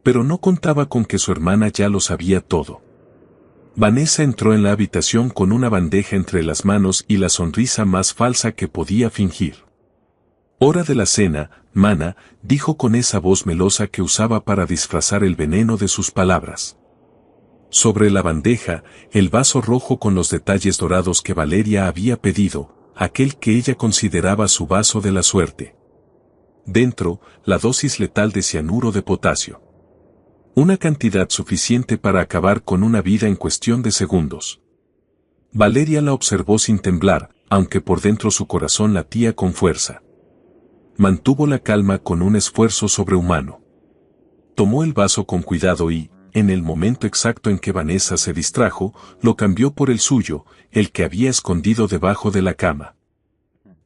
Pero no contaba con que su hermana ya lo sabía todo. Vanessa entró en la habitación con una bandeja entre las manos y la sonrisa más falsa que podía fingir. «Hora de la cena, mana», dijo con esa voz melosa que usaba para disfrazar el veneno de sus palabras. Sobre la bandeja, el vaso rojo con los detalles dorados que Valeria había pedido, aquel que ella consideraba su vaso de la suerte. Dentro, la dosis letal de cianuro de potasio. Una cantidad suficiente para acabar con una vida en cuestión de segundos. Valeria la observó sin temblar, aunque por dentro su corazón latía con fuerza. Mantuvo la calma con un esfuerzo sobrehumano. Tomó el vaso con cuidado y, en el momento exacto en que Vanessa se distrajo, lo cambió por el suyo, el que había escondido debajo de la cama.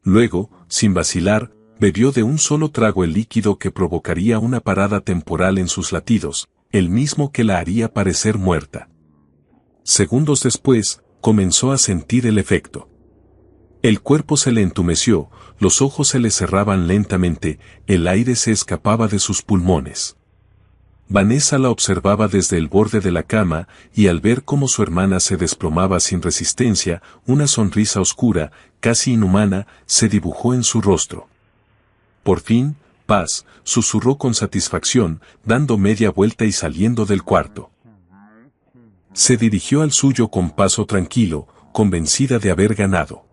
Luego, sin vacilar, bebió de un solo trago el líquido que provocaría una parada temporal en sus latidos, el mismo que la haría parecer muerta. Segundos después, comenzó a sentir el efecto. El cuerpo se le entumeció, los ojos se le cerraban lentamente, el aire se escapaba de sus pulmones. Vanessa la observaba desde el borde de la cama, y al ver cómo su hermana se desplomaba sin resistencia, una sonrisa oscura, casi inhumana, se dibujó en su rostro. Por fin, paz, susurró con satisfacción, dando media vuelta y saliendo del cuarto. Se dirigió al suyo con paso tranquilo, convencida de haber ganado.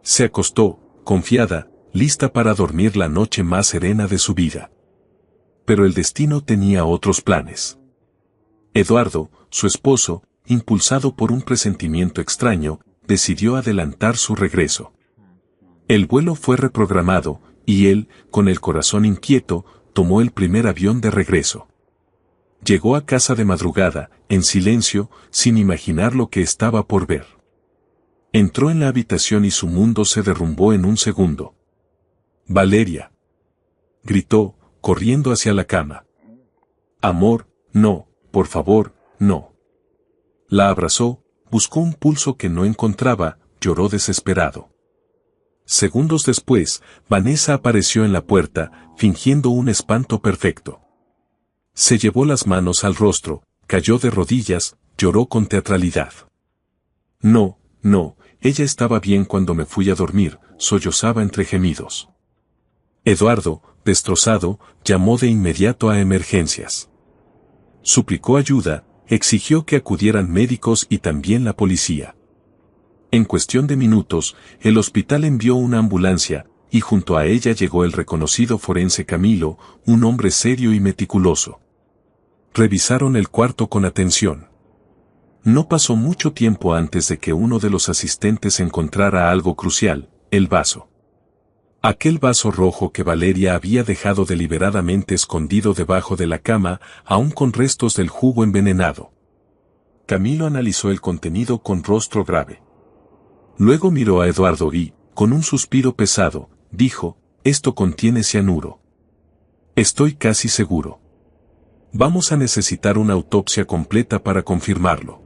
Se acostó, confiada, lista para dormir la noche más serena de su vida. Pero el destino tenía otros planes. Eduardo, su esposo, impulsado por un presentimiento extraño, decidió adelantar su regreso. El vuelo fue reprogramado, y él, con el corazón inquieto, tomó el primer avión de regreso. Llegó a casa de madrugada, en silencio, sin imaginar lo que estaba por ver. Entró en la habitación y su mundo se derrumbó en un segundo. «Valeria», gritó, corriendo hacia la cama. «Amor, no, por favor, no». La abrazó, buscó un pulso que no encontraba, lloró desesperado. Segundos después, Vanessa apareció en la puerta, fingiendo un espanto perfecto. Se llevó las manos al rostro, cayó de rodillas, lloró con teatralidad. No, no, ella estaba bien cuando me fui a dormir, sollozaba entre gemidos. Eduardo, destrozado, llamó de inmediato a emergencias. Suplicó ayuda, exigió que acudieran médicos y también la policía. En cuestión de minutos, el hospital envió una ambulancia, y junto a ella llegó el reconocido forense Camilo, un hombre serio y meticuloso. Revisaron el cuarto con atención. No pasó mucho tiempo antes de que uno de los asistentes encontrara algo crucial, el vaso. Aquel vaso rojo que Valeria había dejado deliberadamente escondido debajo de la cama, aún con restos del jugo envenenado. Camilo analizó el contenido con rostro grave. Luego miró a Eduardo y, con un suspiro pesado, dijo, «Esto contiene cianuro. Estoy casi seguro. Vamos a necesitar una autopsia completa para confirmarlo».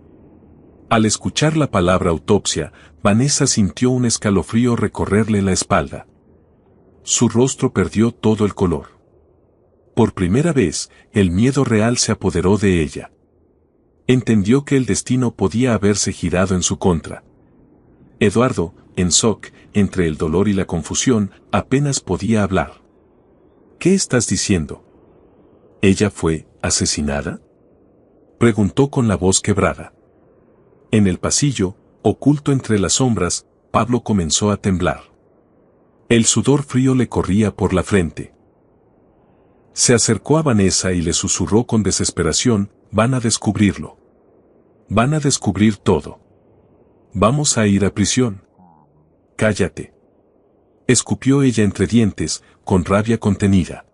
Al escuchar la palabra autopsia, Vanessa sintió un escalofrío recorrerle la espalda. Su rostro perdió todo el color. Por primera vez, el miedo real se apoderó de ella. Entendió que el destino podía haberse girado en su contra. Eduardo, en shock, entre el dolor y la confusión, apenas podía hablar. «¿Qué estás diciendo? ¿Ella fue asesinada?», preguntó con la voz quebrada. En el pasillo, oculto entre las sombras, Pablo comenzó a temblar. El sudor frío le corría por la frente. Se acercó a Vanessa y le susurró con desesperación, «Van a descubrirlo. Van a descubrir todo. Vamos a ir a prisión». «Cállate», escupió ella entre dientes, con rabia contenida.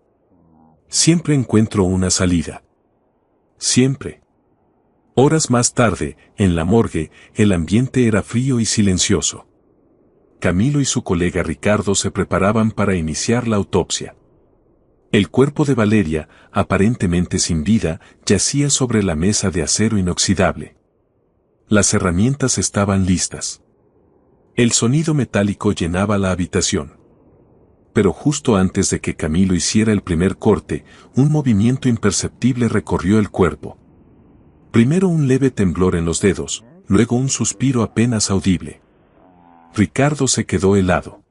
«Siempre encuentro una salida. Siempre». Horas más tarde, en la morgue, el ambiente era frío y silencioso. Camilo y su colega Ricardo se preparaban para iniciar la autopsia. El cuerpo de Valeria, aparentemente sin vida, yacía sobre la mesa de acero inoxidable. Las herramientas estaban listas. El sonido metálico llenaba la habitación. Pero justo antes de que Camilo hiciera el primer corte, un movimiento imperceptible recorrió el cuerpo. Primero un leve temblor en los dedos, luego un suspiro apenas audible. Ricardo se quedó helado.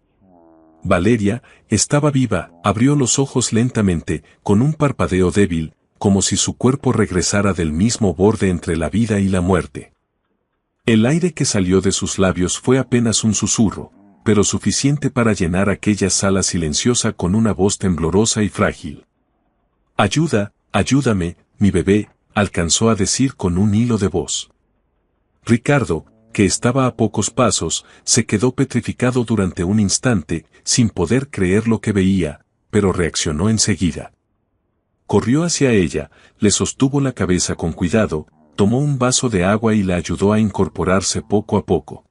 Valeria, estaba viva, abrió los ojos lentamente, con un parpadeo débil, como si su cuerpo regresara del mismo borde entre la vida y la muerte. El aire que salió de sus labios fue apenas un susurro, pero suficiente para llenar aquella sala silenciosa con una voz temblorosa y frágil. «Ayuda, ayúdame, mi bebé», alcanzó a decir con un hilo de voz. Ricardo, que estaba a pocos pasos, se quedó petrificado durante un instante, sin poder creer lo que veía, pero reaccionó enseguida. Corrió hacia ella, le sostuvo la cabeza con cuidado, tomó un vaso de agua y la ayudó a incorporarse poco a poco.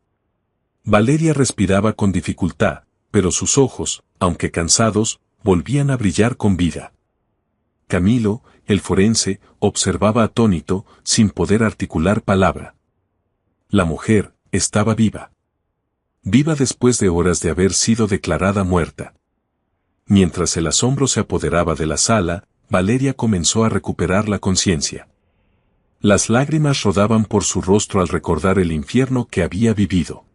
Valeria respiraba con dificultad, pero sus ojos, aunque cansados, volvían a brillar con vida. Camilo, el forense, observaba atónito, sin poder articular palabra. La mujer estaba viva. Viva después de horas de haber sido declarada muerta. Mientras el asombro se apoderaba de la sala, Valeria comenzó a recuperar la conciencia. Las lágrimas rodaban por su rostro al recordar el infierno que había vivido.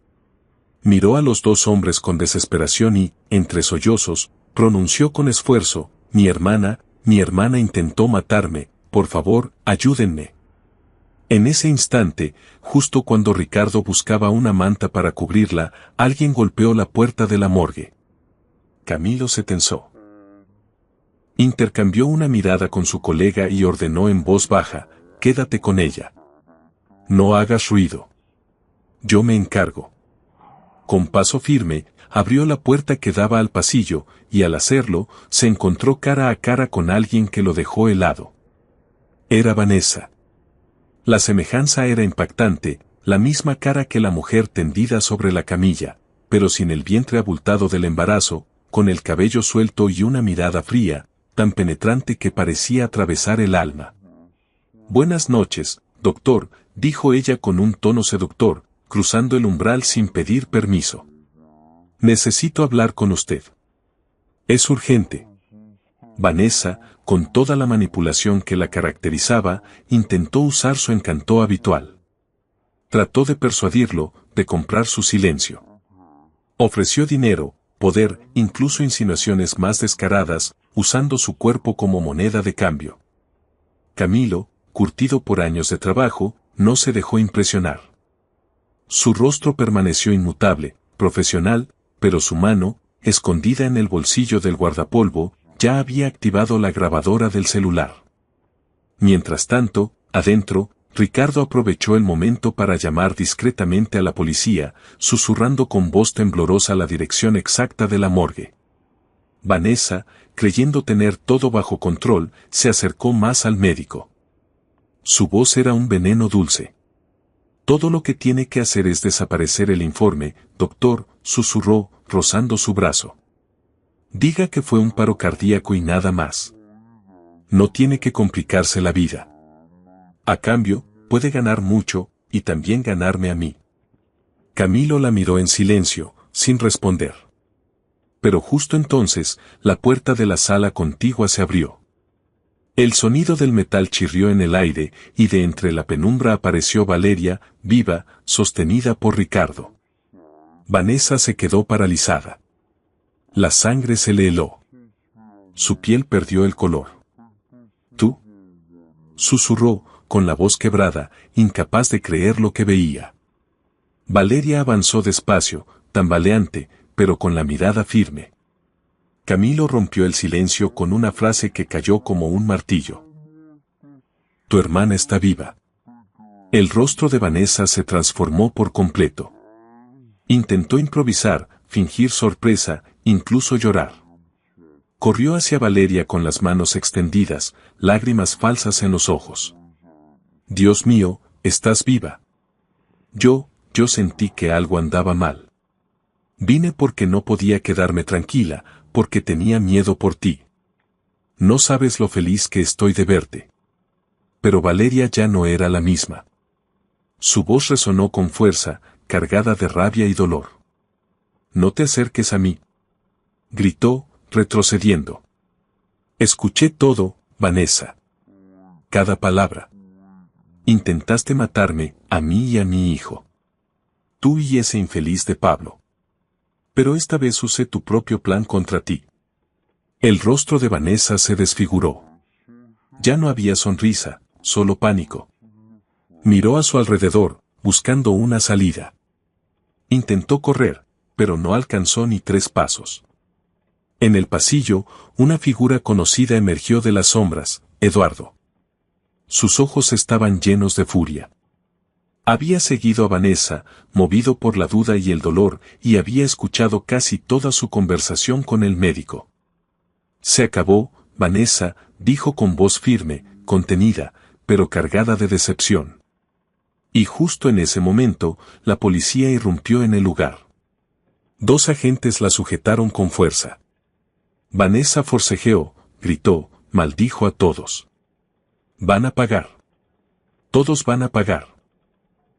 Miró a los dos hombres con desesperación y, entre sollozos, pronunció con esfuerzo, mi hermana intentó matarme, por favor, ayúdenme». En ese instante, justo cuando Ricardo buscaba una manta para cubrirla, alguien golpeó la puerta de la morgue. Camilo se tensó. Intercambió una mirada con su colega y ordenó en voz baja, «Quédate con ella. No hagas ruido. Yo me encargo». Con paso firme, abrió la puerta que daba al pasillo, y al hacerlo, se encontró cara a cara con alguien que lo dejó helado. Era Vanessa. La semejanza era impactante, la misma cara que la mujer tendida sobre la camilla, pero sin el vientre abultado del embarazo, con el cabello suelto y una mirada fría, tan penetrante que parecía atravesar el alma. «Buenas noches, doctor», dijo ella con un tono seductor, cruzando el umbral sin pedir permiso. «Necesito hablar con usted. Es urgente». Vanessa, con toda la manipulación que la caracterizaba, intentó usar su encanto habitual. Trató de persuadirlo, de comprar su silencio. Ofreció dinero, poder, incluso insinuaciones más descaradas, usando su cuerpo como moneda de cambio. Camilo, curtido por años de trabajo, no se dejó impresionar. Su rostro permaneció inmutable, profesional, pero su mano, escondida en el bolsillo del guardapolvo, ya había activado la grabadora del celular. Mientras tanto, adentro, Ricardo aprovechó el momento para llamar discretamente a la policía, susurrando con voz temblorosa la dirección exacta de la morgue. Vanessa, creyendo tener todo bajo control, se acercó más al médico. Su voz era un veneno dulce. Todo lo que tiene que hacer es desaparecer el informe, doctor, susurró, rozando su brazo. Diga que fue un paro cardíaco y nada más. No tiene que complicarse la vida. A cambio, puede ganar mucho, y también ganarme a mí. Camilo la miró en silencio, sin responder. Pero justo entonces, la puerta de la sala contigua se abrió. El sonido del metal chirrió en el aire, y de entre la penumbra apareció Valeria, viva, sostenida por Ricardo. Vanessa se quedó paralizada. La sangre se le heló. Su piel perdió el color. ¿Tú? Susurró, con la voz quebrada, incapaz de creer lo que veía. Valeria avanzó despacio, tambaleante, pero con la mirada firme. Camilo rompió el silencio con una frase que cayó como un martillo. Tu hermana está viva. El rostro de Vanessa se transformó por completo. Intentó improvisar, fingir sorpresa, incluso llorar. Corrió hacia Valeria con las manos extendidas, lágrimas falsas en los ojos. Dios mío, estás viva. Yo sentí que algo andaba mal. Vine porque no podía quedarme tranquila, porque tenía miedo por ti. No sabes lo feliz que estoy de verte. Pero Valeria ya no era la misma. Su voz resonó con fuerza, cargada de rabia y dolor. No te acerques a mí. Gritó, retrocediendo. Escuché todo, Vanessa. Cada palabra. Intentaste matarme, a mí y a mi hijo. Tú y ese infeliz de Pablo. Pero esta vez usé tu propio plan contra ti. El rostro de Vanessa se desfiguró. Ya no había sonrisa, solo pánico. Miró a su alrededor, buscando una salida. Intentó correr, pero no alcanzó ni 3 pasos. En el pasillo, una figura conocida emergió de las sombras, Eduardo. Sus ojos estaban llenos de furia. Había seguido a Vanessa, movido por la duda y el dolor, y había escuchado casi toda su conversación con el médico. Se acabó, Vanessa, dijo con voz firme, contenida, pero cargada de decepción. Y justo en ese momento, la policía irrumpió en el lugar. 2 agentes la sujetaron con fuerza. Vanessa forcejeó, gritó, maldijo a todos. Van a pagar. Todos van a pagar.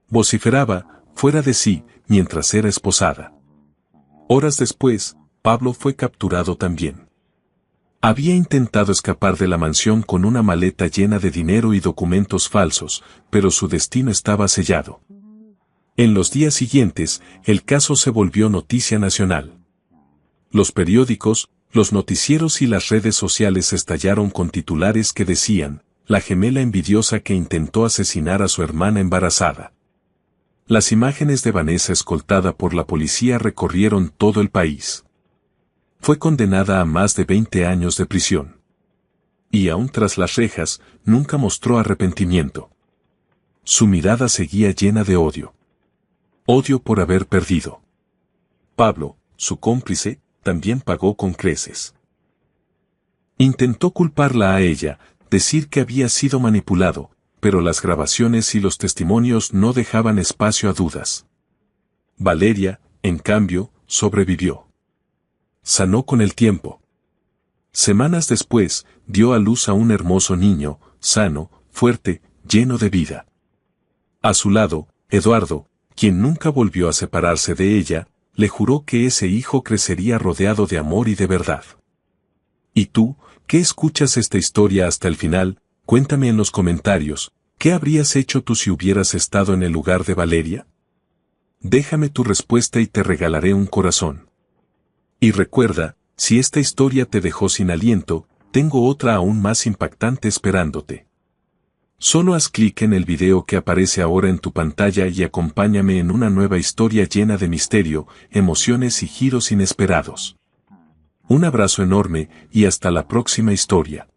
Vociferaba, fuera de sí, mientras era esposada. Horas después, Pablo fue capturado también. Había intentado escapar de la mansión con una maleta llena de dinero y documentos falsos, pero su destino estaba sellado. En los días siguientes, el caso se volvió noticia nacional. Los periódicos, los noticieros y las redes sociales estallaron con titulares que decían, la gemela envidiosa que intentó asesinar a su hermana embarazada. Las imágenes de Vanessa escoltada por la policía recorrieron todo el país. Fue condenada a más de 20 años de prisión. Y aún tras las rejas, nunca mostró arrepentimiento. Su mirada seguía llena de odio. Odio por haber perdido. Pablo, su cómplice, también pagó con creces. Intentó culparla a ella, decir que había sido manipulado, pero las grabaciones y los testimonios no dejaban espacio a dudas. Valeria, en cambio, sobrevivió. Sanó con el tiempo. Semanas después, dio a luz a un hermoso niño, sano, fuerte, lleno de vida. A su lado, Eduardo, quien nunca volvió a separarse de ella, le juró que ese hijo crecería rodeado de amor y de verdad. ¿Y tú, qué escuchas esta historia hasta el final? Cuéntame en los comentarios, ¿qué habrías hecho tú si hubieras estado en el lugar de Valeria? Déjame tu respuesta y te regalaré un corazón. Y recuerda, si esta historia te dejó sin aliento, tengo otra aún más impactante esperándote. Solo haz clic en el video que aparece ahora en tu pantalla y acompáñame en una nueva historia llena de misterio, emociones y giros inesperados. Un abrazo enorme y hasta la próxima historia.